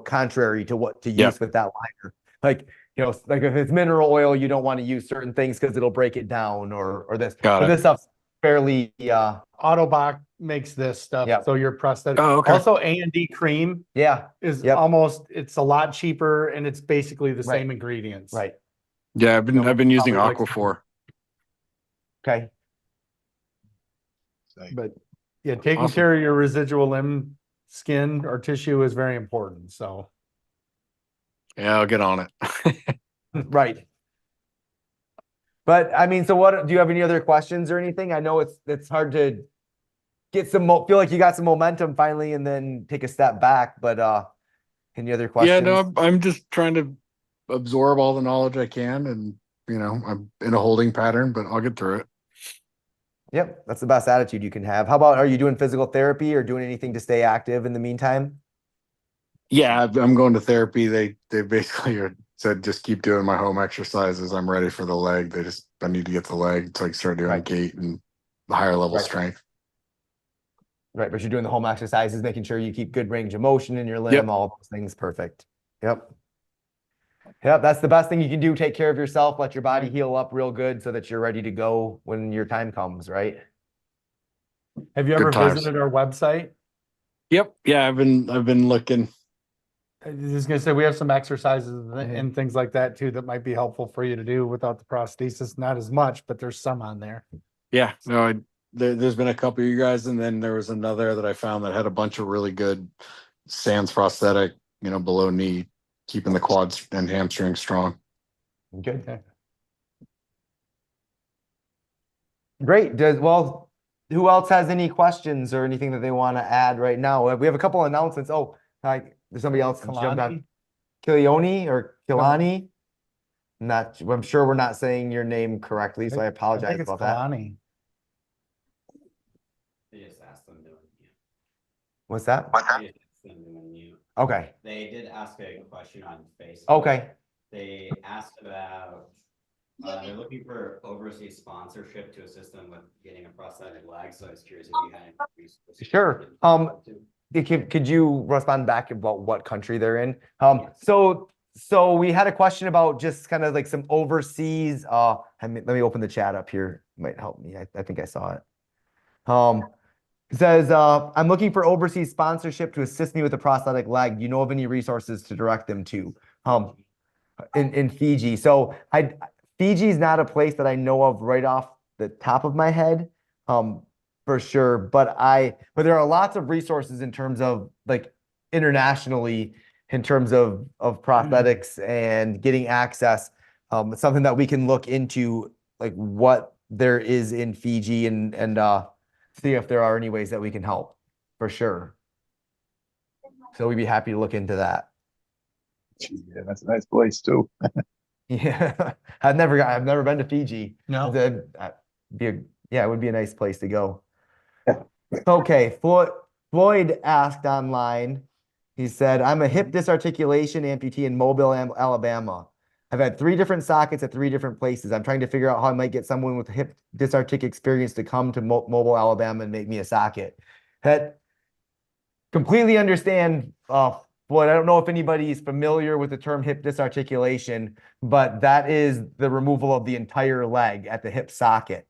Speaker 4: contrary to what to
Speaker 10: Yep.
Speaker 4: use with that liner. Like, like if it's mineral oil, you don't want to use certain things because it'll break it down or this.
Speaker 10: Got
Speaker 4: But
Speaker 10: it.
Speaker 4: this stuff's fairly
Speaker 3: Autobach makes this stuff,
Speaker 4: Yep.
Speaker 3: so your prosthetic.
Speaker 10: Oh, okay.
Speaker 3: Also, A&D cream
Speaker 4: yeah.
Speaker 3: is
Speaker 4: Yep.
Speaker 3: it's a lot cheaper and it's basically the
Speaker 4: Right.
Speaker 3: same ingredients.
Speaker 4: Right.
Speaker 10: Yeah, I've been using
Speaker 3: Probably like-
Speaker 10: Aquaphor.
Speaker 4: Okay.
Speaker 3: But yeah, taking
Speaker 10: Awesome.
Speaker 3: care of your residual limb skin or tissue is very important. So
Speaker 10: Yeah, I'll get on it.
Speaker 4: Right. But I mean, so what do you have any other questions or anything? I know it's hard to get feel like you got some momentum finally and then take a step back, but any other questions?
Speaker 10: Yeah, no, I'm just trying to absorb all the knowledge I can, and I'm in a holding pattern, but I'll get through it.
Speaker 4: Yep, that's the best attitude you can have. How about, are you doing physical therapy or doing anything to stay active in the meantime?
Speaker 10: Yeah, I'm going to therapy. They basically said just keep doing my home exercises. I'm ready for the leg. I need to get the leg so I can start doing
Speaker 4: Right.
Speaker 10: gait and the higher level
Speaker 4: Right.
Speaker 10: strength.
Speaker 4: Right, but you're doing the home exercises, making sure you keep good range of motion in your limb,
Speaker 10: Yep.
Speaker 4: all those things. Perfect. Yep. Yep, that's the best thing you can do. Take care of yourself, let your body heal up real good so that you're ready to go when your time comes, right?
Speaker 3: have you
Speaker 10: Good
Speaker 3: ever
Speaker 10: times.
Speaker 3: visited our website?
Speaker 10: Yep. Yeah, I've been looking.
Speaker 3: I was just gonna say, we have some exercises and things like that too, that might be helpful for you to do without the prosthesis. Not as much, but there's some on there.
Speaker 10: Yeah, no, there's been a couple of you guys, and then there was another that I found that had a bunch of really good Sans prosthetic, below knee, keeping the quads and hamstrings strong.
Speaker 4: Good.
Speaker 3: Okay.
Speaker 4: Great. Well, who else has any questions or anything that they want to add right now? We have a couple of announcements. Oh, there's somebody else that jumped on. Kilioni or Kilani? I'm sure we're not saying your name correctly, so I apologize
Speaker 3: think it's
Speaker 4: about that.
Speaker 3: Kalani.
Speaker 9: They just asked them to unmute.
Speaker 4: What's that?
Speaker 9: They just asked them to unmute.
Speaker 4: Okay.
Speaker 9: They did ask a question on Facebook.
Speaker 4: Okay.
Speaker 9: They asked about, they're looking for overseas sponsorship to assist them with getting a prosthetic leg. So I was curious if you had any resources.
Speaker 4: Sure. Could you respond back about what country they're in? So we had a question about just kind of like some overseas. Let me open the chat up here. Might help me. I think I saw it. It says, I'm looking for overseas sponsorship to assist me with a prosthetic leg. Do you know of any resources to direct them to? In Fiji. So Fiji is not a place that I know of right off the top of my head, for sure. But there are lots of resources in terms of like internationally, in terms of prosthetics and getting access. It's something that we can look into, like what there is in Fiji and see if there are any ways that we can help, for sure. So we'd be happy to look into that.
Speaker 8: Yeah, that's a nice place too.
Speaker 4: Yeah, I've never been to Fiji.
Speaker 3: No.
Speaker 4: It would be a nice place to go. Okay, Floyd asked online. He said, "I'm a hip disarticulation amputee in Mobile, Alabama. I've had 3 different sockets at 3 different places. I'm trying to figure out how I might get someone with hip disartic experience to come to Mobile, Alabama and make me a socket." That completely understand, Floyd. I don't know if anybody is familiar with the term hip disarticulation, but that is the removal of the entire leg at the hip socket.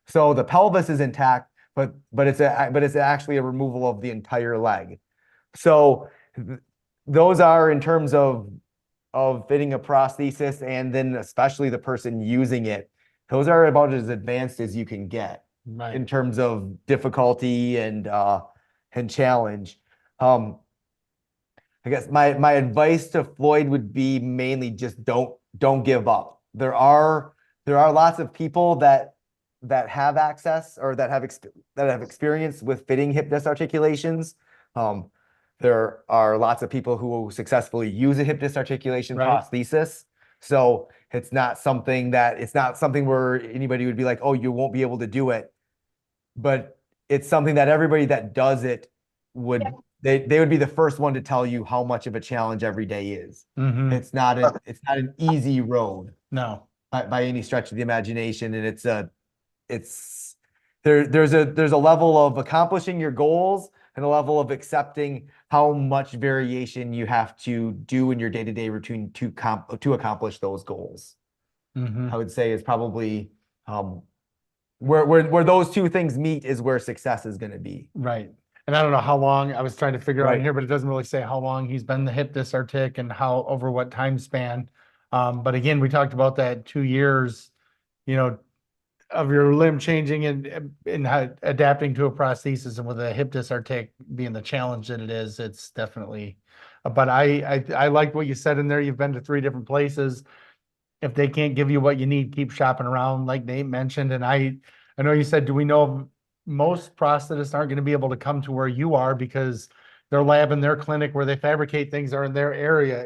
Speaker 4: So the pelvis is intact, but it's actually a removal of the entire leg. So those are in terms of fitting a prosthesis, and then especially the person using it, those are about as advanced as you can get in terms of difficulty and challenge. I guess my advice to Floyd would be mainly just don't give up. There are lots of people that have access or that have experience with fitting hip disarticulations. There are lots of people who successfully use a hip disarticulation prosthesis. So it's not something where anybody would be like, oh, you won't be able to do it. But it's something that everybody that does it would, they would be the first one to tell you how much of a challenge every day is.
Speaker 3: Mm-hmm.
Speaker 4: It's not an easy road.
Speaker 3: No.
Speaker 4: By any stretch of the imagination. And there's a level of accomplishing your goals, and a level of accepting how much variation you have to do in your day-to-day routine to accomplish those goals.
Speaker 3: Mhm.
Speaker 4: I would say is probably where those two things meet is where success is going to be.
Speaker 3: Right. And I don't know how long, I was trying to figure out
Speaker 4: Right.
Speaker 3: here, but it doesn't really say how long he's been the hip disc artic and how, over what time span. But again, we talked about that 2 years, of your limb changing and adapting to a prosthesis, and with a hip disc artic being the challenge that it is, it's definitely, but I like what you said in there. You've been to 3 different places. If they can't give you what you need, keep shopping around, like Nate mentioned. And I know you said, do we know of most prosthetists aren't going to be able to come to where you are because their lab and their clinic where they fabricate things are in their area.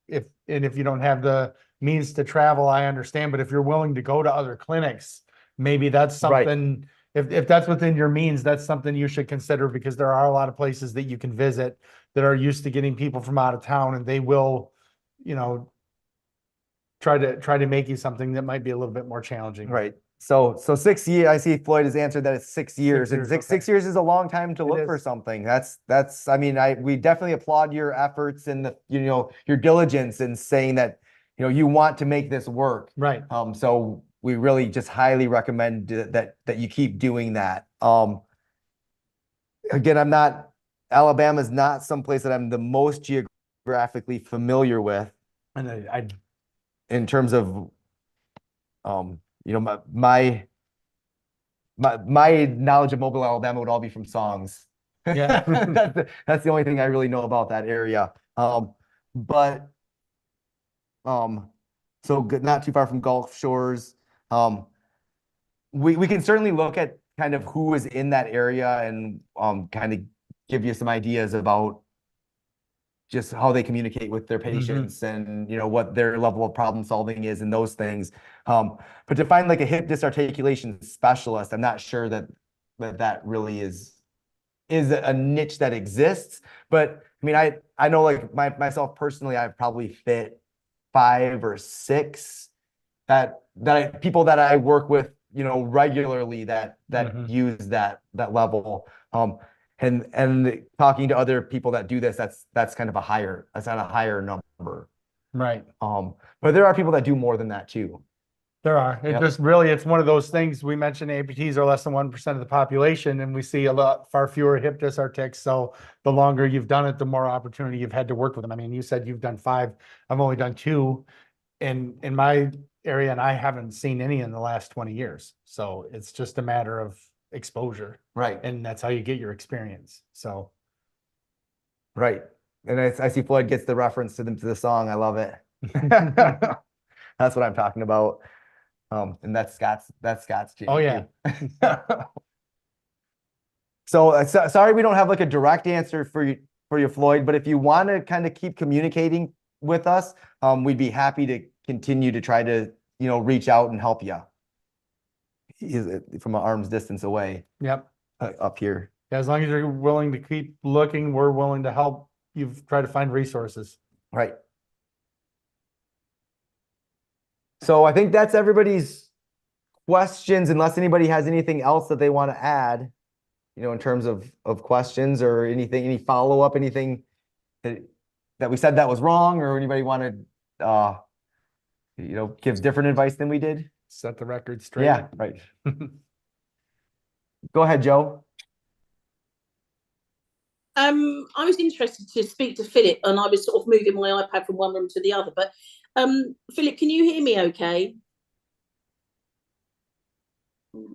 Speaker 3: If you don't have the means to travel, I understand. But if you're willing to go to other clinics, maybe that's
Speaker 4: Right.
Speaker 3: something, if that's within your means, that's something you should consider, because there are a lot of places that you can visit that are used to getting people from out of town, and they will, try to make you something that might be a little bit more challenging.
Speaker 4: Right. So 6 years, I see Floyd has answered that it's 6 years, and
Speaker 3: years,
Speaker 4: six years is a long time to
Speaker 3: It
Speaker 4: look for
Speaker 3: is.
Speaker 4: something. I mean, we definitely applaud your efforts and your diligence in saying that, you want to make this work.
Speaker 3: Right.
Speaker 4: So we really just highly recommend that you keep doing that. Again, Alabama's not someplace that I'm the most geographically familiar with.
Speaker 3: And I
Speaker 4: In terms of, my knowledge of Mobile, Alabama would all be from songs.
Speaker 3: Yeah.
Speaker 4: That's the only thing I really know about that area. But so good, not too far from Gulf Shores. We can certainly look at kind of who is in that area and kind of give you some ideas about just how they communicate with their patients and what their level of problem solving is and those things. But to find like a hip disarticulation specialist, I'm not sure that really is a niche that exists. But I mean, I know like myself personally, I've probably fit 5 or 6 people that I work with, regularly that use that level. And talking to other people that do this, that's kind of at a higher number.
Speaker 3: Right.
Speaker 4: But there are people that do more than that too.
Speaker 3: There are. It's one of those things. We mentioned amputees are less than 1% of the population, and we see far fewer hip disc artics. So the longer you've done it, the more opportunity you've had to work with them. I mean, you said you've done 5. I've only done 2 in my area, and I haven't seen any in the last 20 years. So it's just a matter of exposure.
Speaker 4: Right.
Speaker 3: And that's how you get your experience. So.
Speaker 4: Right. And I see Floyd gets the reference to the song. I love it. That's what I'm talking about. And that's Scott's jam.
Speaker 3: Oh yeah.
Speaker 4: So sorry we don't have like a direct answer for you, Floyd, but if you want to kind of keep communicating with us, we'd be happy to continue to try to, reach out and help you. He's from an arm's distance away.
Speaker 3: Yep.
Speaker 4: Up here.
Speaker 3: Yeah, as long as you're willing to keep looking, we're willing to help you try to find resources.
Speaker 4: Right. So I think that's everybody's questions, unless anybody has anything else that they want to add, in terms of questions or anything, any follow-up, anything that we said that was wrong, or anybody wanted, give different advice than we did.
Speaker 3: Set the record straight.
Speaker 4: Yeah, right. Go ahead, Joe.
Speaker 7: I was interested to speak to Philip, and I was sort of moving my iPad from one room to the other. But Philip, can you hear me okay?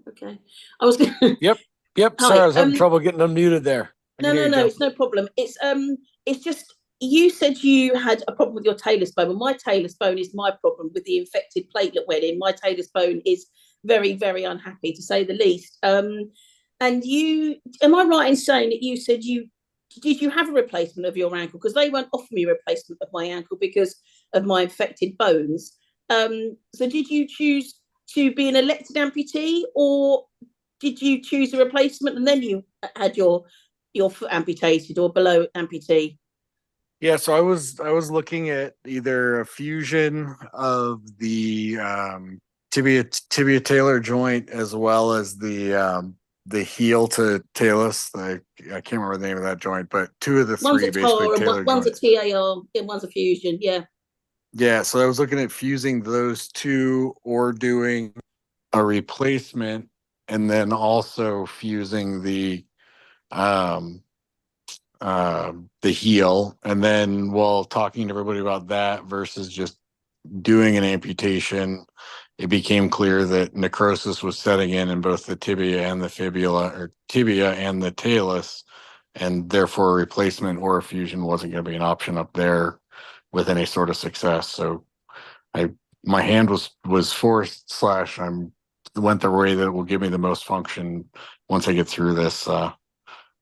Speaker 7: Okay. I was
Speaker 11: Yep.
Speaker 7: Hi,
Speaker 11: Sorry, I was having trouble getting unmuted there.
Speaker 7: No, it's no problem. It's just, you said you had a problem with your talus bone. Well, my talus bone is my problem with the infected platelet wedding. My talus bone is very, very unhappy, to say the least. And am I right in saying that you said did you have a replacement of your ankle? Because they won't offer me a replacement of my ankle because of my infected bones. So did you choose to be an elected amputee, or did you choose a replacement and then you had your foot amputated, or below amputee?
Speaker 10: Yeah, so I was looking at either a fusion of the tibia talar joint as well as the the heel to talus. I can't remember the name of that joint, but two of the
Speaker 7: One's
Speaker 10: three
Speaker 7: a
Speaker 10: basically
Speaker 7: TAR and
Speaker 10: tailor
Speaker 7: one's a
Speaker 10: joints.
Speaker 7: TAR and one's a fusion. Yeah.
Speaker 10: Yeah, so I was looking at fusing those two or doing a replacement and then also fusing um the heel, and then while talking to everybody about that versus just doing an amputation, it became clear that necrosis was setting in both the tibia and the fibula, or tibia and the talus, and therefore a replacement or a fusion wasn't going to be an option up there with any sort of success. So my hand was forced / I'm went the way that will give me the most function once I get through this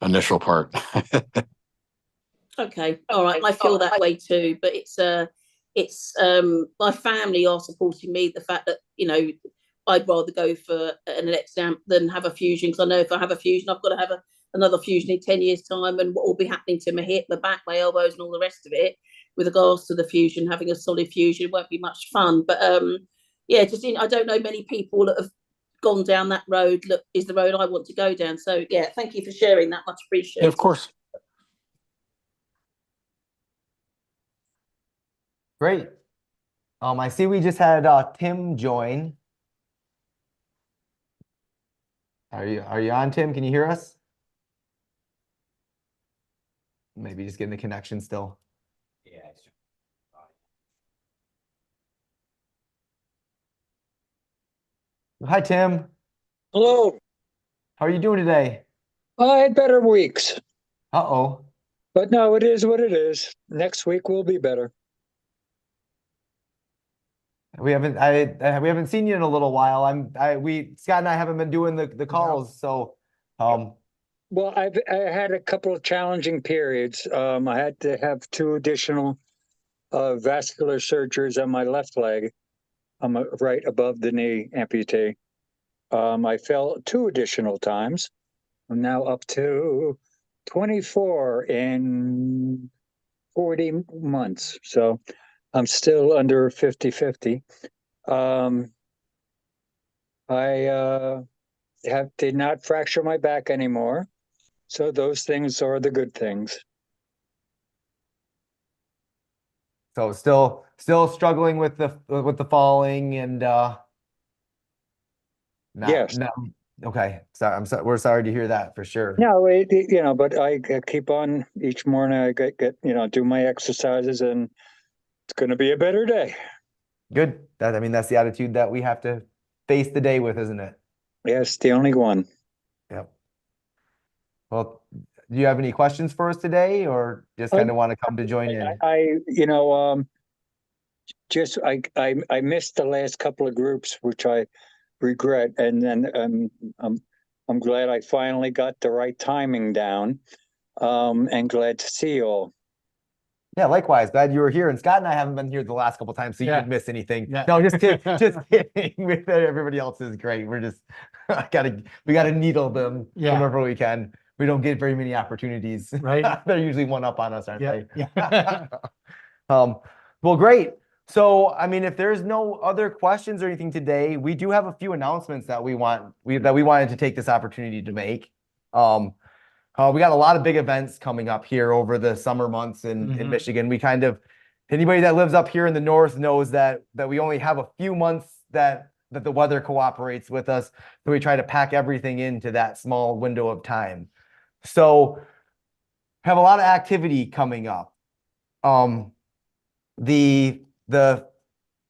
Speaker 10: initial part.
Speaker 7: Okay, all right. I feel that way too, but it's my family are supporting me. The fact that I'd rather go for an exam than have a fusion, because I know if I have a fusion, I've got to have another fusion in 10 years' time, and what will be happening to my hip, my back, my elbows, and all the rest of it. With regards to the fusion, having a solid fusion won't be much fun. But yeah, I don't know many people that have gone down that road. Look, is the road I want to go down. So yeah, thank you for sharing that. Much appreciated.
Speaker 10: Yeah, of course.
Speaker 4: Great. I see we just had Tim join. Are you on, Tim? Can you hear us? Maybe just getting the connection still.
Speaker 9: Yeah.
Speaker 4: Hi, Tim.
Speaker 12: Hello.
Speaker 4: How are you doing today?
Speaker 12: I had better weeks,
Speaker 4: Uh-oh.
Speaker 12: but no, it is what it is. Next week will be better.
Speaker 4: We haven't seen you in a little while. Scott and I haven't been doing the calls, so
Speaker 12: Well, I had a couple of challenging periods. I had to have 2 additional vascular surgeries on my left leg. I'm right above the knee amputee. I fell 2 additional times. I'm now up to 24 in 40 months. So I'm still under 50-50. I did not fracture my back anymore. So those things are the good things.
Speaker 4: so still struggling with the falling and
Speaker 12: Yes.
Speaker 4: no. Okay. Sorry. We're sorry to hear that for sure.
Speaker 12: No, but I keep on each morning. I get do my exercises, and it's going to be a better day.
Speaker 4: Good. That's the attitude that we have to face the day with, isn't it?
Speaker 12: Yes, the only one.
Speaker 4: Yep. Well, do you have any questions for us today, or just kind of want to come to join in?
Speaker 12: I missed the last couple of groups, which I regret, and then I'm glad I finally got the right timing down, and glad to see you all.
Speaker 4: Yeah, likewise. Glad you were here. And Scott and I haven't been here the last couple of times, so you didn't miss anything.
Speaker 3: Yeah.
Speaker 4: No, just kidding. Just kidding. Everybody else is great. We're just we gotta needle them whenever we can. We don't get very many opportunities.
Speaker 3: Right.
Speaker 4: They're usually one up on us, aren't they?
Speaker 3: Yeah.
Speaker 4: Well, great. So, if there's no other questions or anything today, we do have a few announcements that we wanted to take this opportunity to make. We got a lot of big events coming up here over the summer months in Michigan. Anybody that lives up here in the north knows that we only have a few months that the weather cooperates with us. So we try to pack everything into that small window of time. So have a lot of activity coming up. All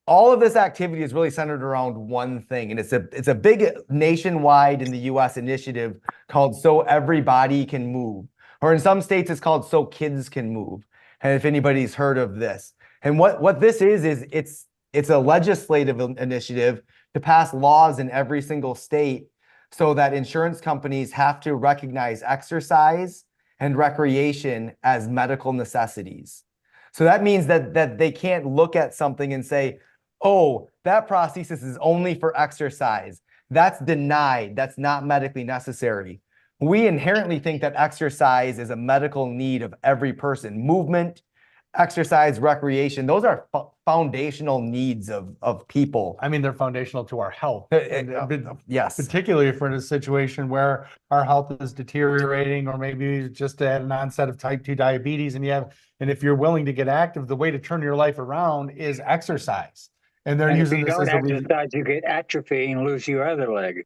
Speaker 4: of this activity is really centered around one thing, and it's a big nationwide in the U.S. initiative called So Everybody Can Move, or in some states it's called So Kids Can Move. And if anybody's heard of this, and what this is it's a legislative initiative to pass laws in every single state so that insurance companies have to recognize exercise and recreation as medical necessities. So that means that they can't look at something and say, oh, that prosthesis is only for exercise. That's denied. That's not medically necessary. We inherently think that exercise is a medical need of every person. Movement, exercise, recreation, those are foundational needs of people.
Speaker 3: I mean, they're foundational to our health.
Speaker 4: Yes.
Speaker 3: Particularly if we're in a situation where our health is deteriorating, or maybe just at an onset of type 2 diabetes, and if you're willing to get active, the way to turn your life around is exercise. And they're
Speaker 12: And if
Speaker 3: using
Speaker 12: you
Speaker 3: this
Speaker 12: don't
Speaker 3: as a reason.
Speaker 12: exercise, you get atrophy and lose your other leg.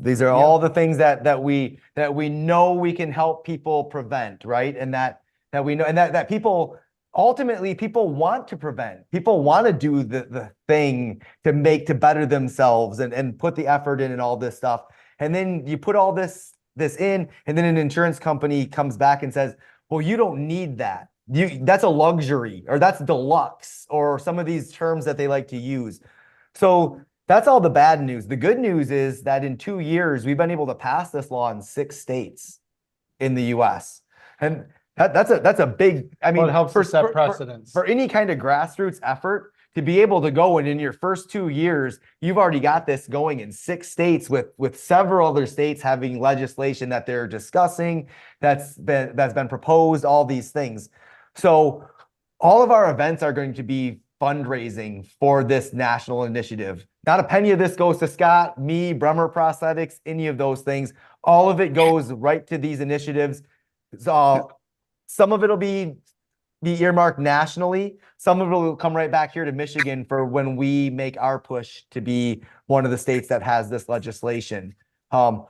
Speaker 4: These are all the things that we know we can help people prevent, right? And that we know, and that people ultimately want to prevent. People want to do the thing to better themselves and put the effort in and all this stuff. And then you put all this in, and then an insurance company comes back and says, well, you don't need that. That's a luxury, or that's deluxe, or some of these terms that they like to use. So that's all the bad news. The good news is that in 2 years, we've been able to pass this law in 6 states in the US. And that's a big, I mean,
Speaker 3: Well, it helps to set precedents.
Speaker 4: For any kind of grassroots effort to be able to go, and in your first 2 years, you've already got this going in 6 states, with several other states having legislation that they're discussing, that's been proposed, all these things. So all of our events are going to be fundraising for this national initiative. Not a penny of this goes to Scott, me, Bremer Prosthetics, any of those things. All of it goes right to these initiatives. So some of it'll be earmarked nationally. Some of it will come right back here to Michigan for when we make our push to be one of the states that has this legislation. But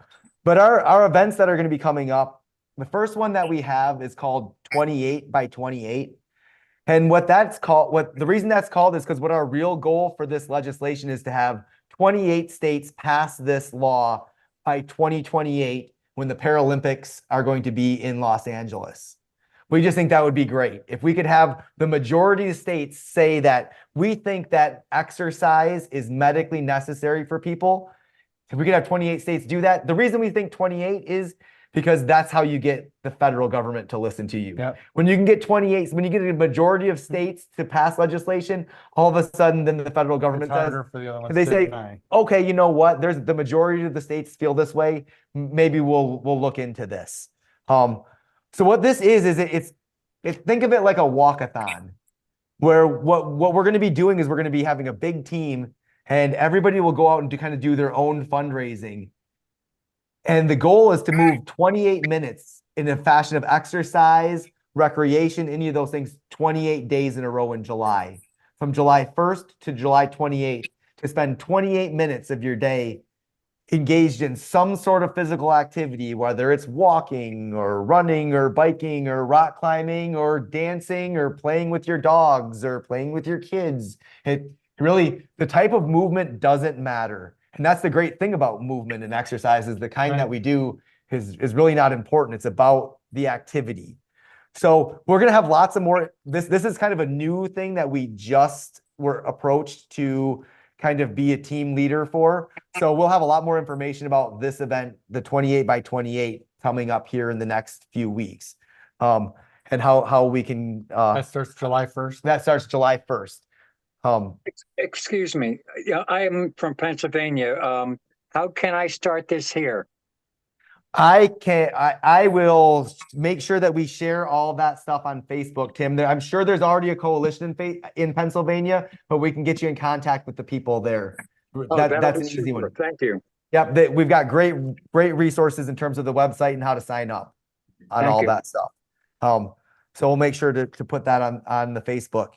Speaker 4: our events that are going to be coming up, the first one that we have is called 28 by 28. And the reason that's called is because what our real goal for this legislation is to have 28 states pass this law by 2028, when the Paralympics are going to be in Los Angeles. We just think that would be great. If we could have the majority of states say that we think that exercise is medically necessary for people, if we could have 28 states do that. The reason we think 28 is because that's how you get the federal government to listen to you.
Speaker 3: Yep.
Speaker 4: When you can get 28, when you get a majority of states to pass legislation, all of a sudden then the federal government says,
Speaker 3: for the other ones
Speaker 4: they
Speaker 3: to
Speaker 4: say,
Speaker 3: deny.
Speaker 4: okay, you know what? There's the majority of the states feel this way. Maybe we'll look into this. So what this is it's think of it like a walkathon, where what we're going to be doing is we're going to be having a big team, and everybody will go out and kind of do their own fundraising. And the goal is to move 28 minutes in a fashion of exercise, recreation, any of those things, 28 days in a row in July. From July 1st to July 28th, to spend 28 minutes of your day engaged in some sort of physical activity, whether it's walking or running or biking or rock climbing or dancing or playing with your dogs or playing with your kids. It really, the type of movement doesn't matter. And that's the great thing about movement and exercise, is the kind that we do is really not important. It's about the activity. So we're going to have lots of more. This is kind of a new thing that we just were approached to kind of be a team leader for. So we'll have a lot more information about this event, the 28 by 28, coming up here in the next few weeks. And how we can
Speaker 3: That starts July 1st.
Speaker 4: That starts July 1st.
Speaker 12: Excuse me. Yeah, I am from Pennsylvania. How can I start this here?
Speaker 4: I will make sure that we share all that stuff on Facebook, Tim. I'm sure there's already a coalition in Pennsylvania, but we can get you in contact with the people there. That's an easy one.
Speaker 12: Thank you.
Speaker 4: Yep, we've got great resources in terms of the website and how to sign up on all that stuff. So we'll make sure to put that on the Facebook.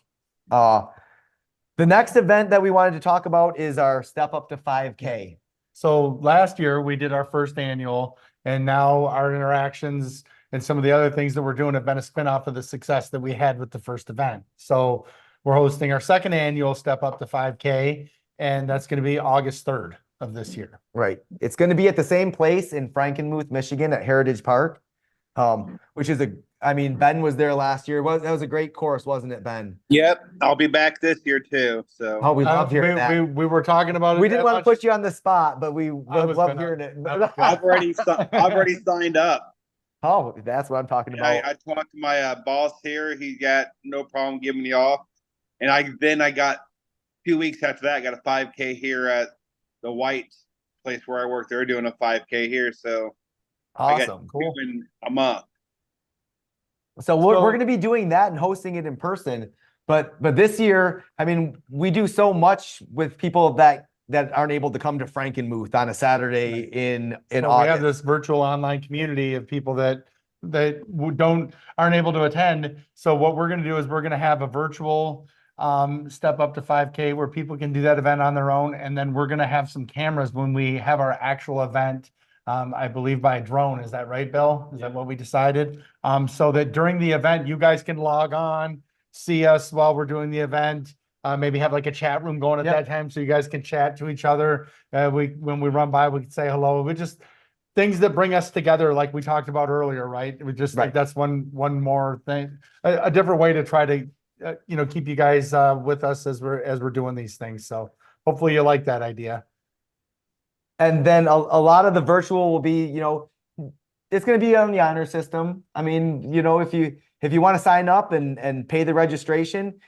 Speaker 4: The next event that we wanted to talk about is our Step Up to 5K.
Speaker 3: So last year we did our first annual, and now our interactions and some of the other things that we're doing have been a spinoff of the success that we had with the first event. So we're hosting our second annual Step Up to 5K, and that's going to be August 3rd of this year.
Speaker 4: Right. It's going to be at the same place in Frankenmuth, Michigan at Heritage Park, which is Ben was there last year. That was a great course, wasn't it, Ben?
Speaker 2: Yep, I'll be back this year too. So
Speaker 4: we love hearing that.
Speaker 3: We were talking about it.
Speaker 4: We didn't want to put you on the spot, but we love hearing it.
Speaker 2: I've already signed up.
Speaker 4: Oh, that's what I'm talking about.
Speaker 2: I talked to my boss here. He got no problem giving me off, and I got 2 weeks after that. I got a 5K here at the White place where I work. They're doing a 5K here, so
Speaker 4: awesome,
Speaker 2: I got 2 in a month.
Speaker 4: So we're
Speaker 1: So-
Speaker 4: going to be doing that and hosting it in person. But this year, I mean, we do so much with people that aren't able to come to Frankenmuth on a Saturday in
Speaker 3: So we
Speaker 4: August.
Speaker 3: have this virtual online community of people that aren't able to attend. So what we're gonna do is we're gonna have a virtual step up to 5K where people can do that event on their own. And then we're gonna have some cameras when we have our actual event. I believe by drone. Is that right, Bill? Is that what we decided? So that during the event, you guys can log on, see us while we're doing the event. Maybe have like a chat room going at that time so you guys can chat to each other. When we run by, we can say hello. We just things that bring us together, like we talked about earlier, right? We just think that's one more thing, a different way to try to keep you guys with us as we're doing these things. So hopefully you like that idea.
Speaker 4: And then a lot of the virtual will be, it's going to be on the honor system. I mean, if you want to sign up and pay the registration,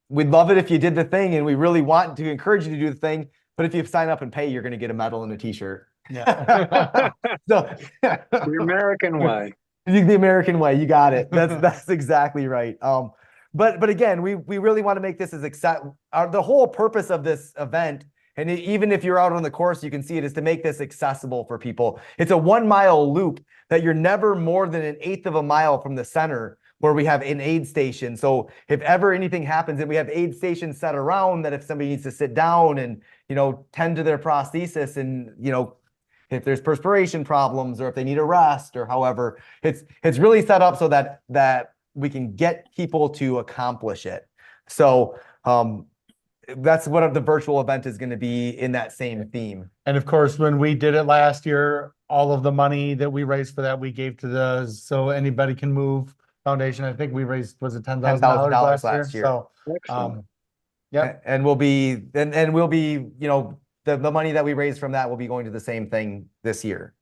Speaker 4: we'd love it if you did the thing, and we really want to encourage you to do the thing. But if you sign up and pay, you're going to get a medal and a t-shirt.
Speaker 3: Yeah.
Speaker 4: So
Speaker 12: The American way.
Speaker 4: the American way, you got it. That's exactly right. But again, we really want to make this as the whole purpose of this event. And even if you're out on the course, you can see it is to make this accessible for people. It's a 1 mile loop that you're never more than 1/8 of a mile from the center where we have an aid station. So if ever anything happens, and we have aid stations set around that if somebody needs to sit down and, tend to their prosthesis and, if there's perspiration problems or if they need a rest or however, it's really set up so that we can get people to accomplish it. So, that's what the virtual event is going to be in that same theme.
Speaker 3: And of course, when we did it last year, all of the money that we raised for that, we gave to the So Anybody Can Move Foundation. I think we raised, was it $10,000 last year? So, yeah.
Speaker 4: And we'll be, the money that we raised from that will be going to the same thing this year.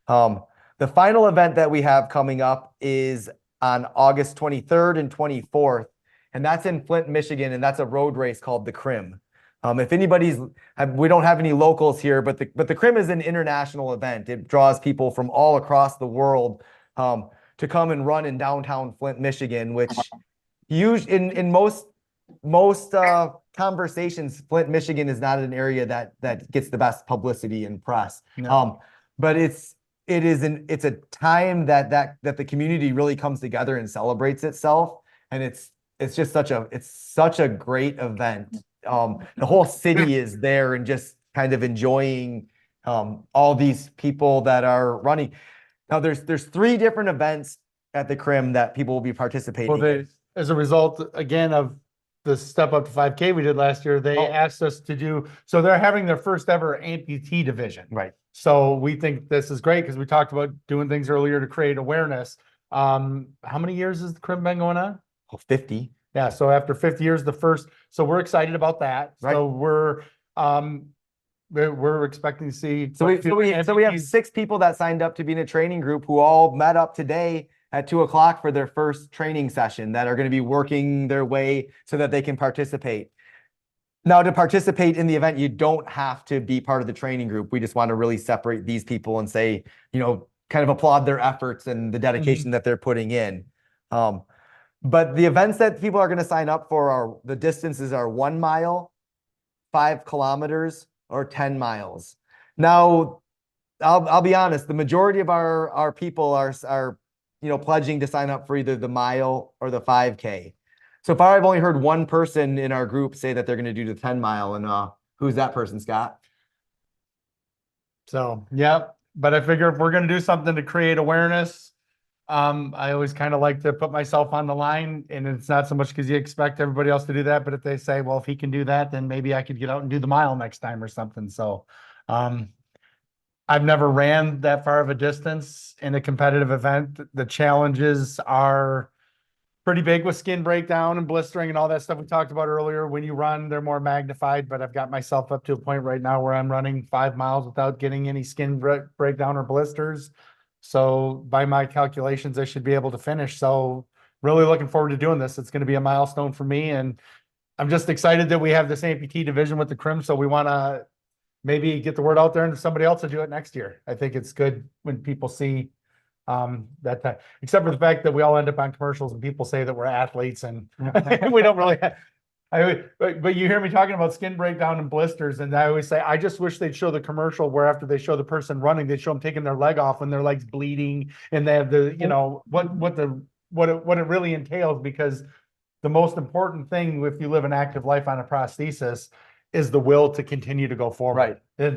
Speaker 4: The final event that we have coming up is on August 23rd and 24th. And that's in Flint, Michigan, and that's a road race called the Crim. If anybody's, we don't have any locals here, but the Crim is an international event. It draws people from all across the world to come and run in downtown Flint, Michigan, which in most conversations, Flint, Michigan is not an area that gets the best publicity and press.
Speaker 3: No.
Speaker 4: But it's a time that the community really comes together and celebrates itself, and it's just such a great event. The whole city is there and just kind of enjoying all these people that are running. Now there's 3 different events at the Crim that people will be participating in.
Speaker 3: As a result, again, of the step up to 5K we did last year, they asked us to do, so they're having their first ever amputee division.
Speaker 4: Right.
Speaker 3: So we think this is great because we talked about doing things earlier to create awareness. How many years has the Crim been going on?
Speaker 4: 50.
Speaker 3: Yeah, so after 50 years, so we're excited about that.
Speaker 4: Right.
Speaker 3: So we're expecting to see.
Speaker 4: So we have 6 people that signed up to be in a training group who all met up today at 2 o'clock for their first training session that are going to be working their way so that they can participate. Now, to participate in the event, you don't have to be part of the training group. We just want to really separate these people and say, kind of applaud their efforts and the dedication that they're putting in. But the events that people are going to sign up for the distances are 1 mile, 5 kilometers, or 10 miles. Now, I'll be honest, the majority of our people are pledging to sign up for either the mile or the 5K. So far, I've only heard one person in our group say that they're going to do the 10 mile. And who's that person, Scott?
Speaker 3: So, yeah, but I figure if we're going to do something to create awareness, I always kind of like to put myself on the line, and it's not so much because you expect everybody else to do that, but if they say, well, if he can do that, then maybe I could get out and do the mile next time or something. So, I've never ran that far of a distance in a competitive event. The challenges are pretty big with skin breakdown and blistering and all that stuff we talked about earlier. When you run, they're more magnified, but I've got myself up to a point right now where I'm running 5 miles without getting any skin breakdown or blisters. So by my calculations, I should be able to finish. So really looking forward to doing this. It's going to be a milestone for me. And I'm just excited that we have this amputee division with the Crim. So we want to maybe get the word out there and somebody else will do it next year. I think it's good when people see That time, except for the fact that we all end up on commercials and people say that we're athletes and we don't really have, but you hear me talking about skin breakdown and blisters, and I always say, I just wish they'd show the commercial where after they show the person running, they show them taking their leg off when their leg's bleeding and they have the, you know, what it really entails, because the most important thing if you live an active life on a prosthesis is the will to continue to go forward.
Speaker 4: Right.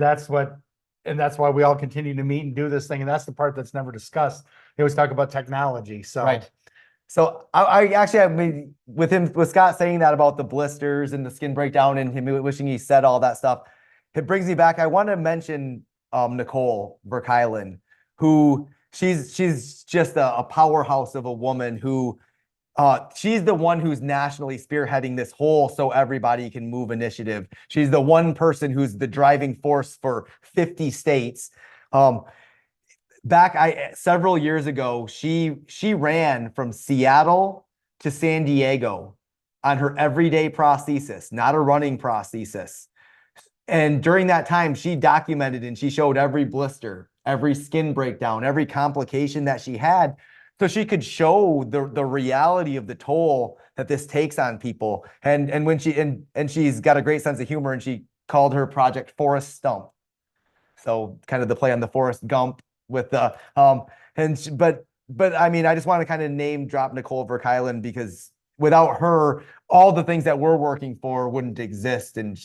Speaker 3: And that's why we all continue to meet and do this thing. And that's the part that's never discussed. They always talk about technology. So
Speaker 4: Right. So I actually, I mean, with Scott saying that about the blisters and the skin breakdown and him wishing he said all that stuff, it brings me back. I want to mention Nicole Verkeilen, who she's just a powerhouse of a woman who she's the one who's nationally spearheading this whole So Everybody Can Move initiative. She's the one person who's the driving force for 50 states. Several years ago, she ran from Seattle to San Diego on her everyday prosthesis, not a running prosthesis. And during that time, she documented and she showed every blister, every skin breakdown, every complication that she had, so she could show the reality of the toll that this takes on people. And when she's got a great sense of humor, and she called her project Forrest Stump. So kind of the play on the Forrest Gump with the but I mean, I just want to kind of name drop Nicole Verkeilen, because without her, all the things that we're working for wouldn't exist. And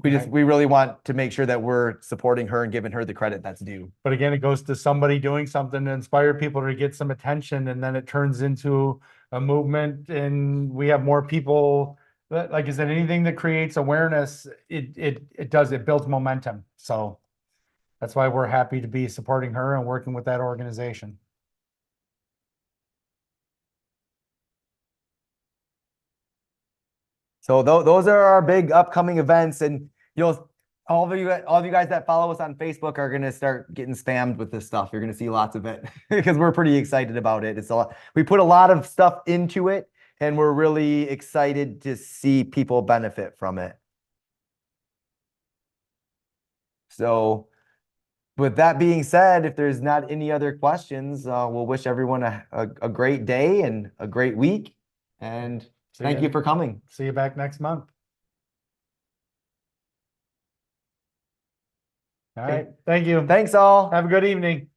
Speaker 4: we really want to make sure that we're supporting her and giving her the credit that's due.
Speaker 3: but again, it goes to somebody doing something to inspire people to get some attention, and then it turns into a movement, and we have more people. Like I said, anything that creates awareness, it builds momentum. So that's why we're happy to be supporting her and working with that organization.
Speaker 4: So those are our big upcoming events, and all of you guys that follow us on Facebook are going to start getting spammed with this stuff. You're going to see lots of it because we're pretty excited about it. We put a lot of stuff into it, and we're really excited to see people benefit from it. So with that being said, if there's not any other questions, we'll wish everyone a great day and a great week. And thank you for coming.
Speaker 3: See you back next month. All right. Thank you.
Speaker 4: Thanks all.
Speaker 3: Have a good evening.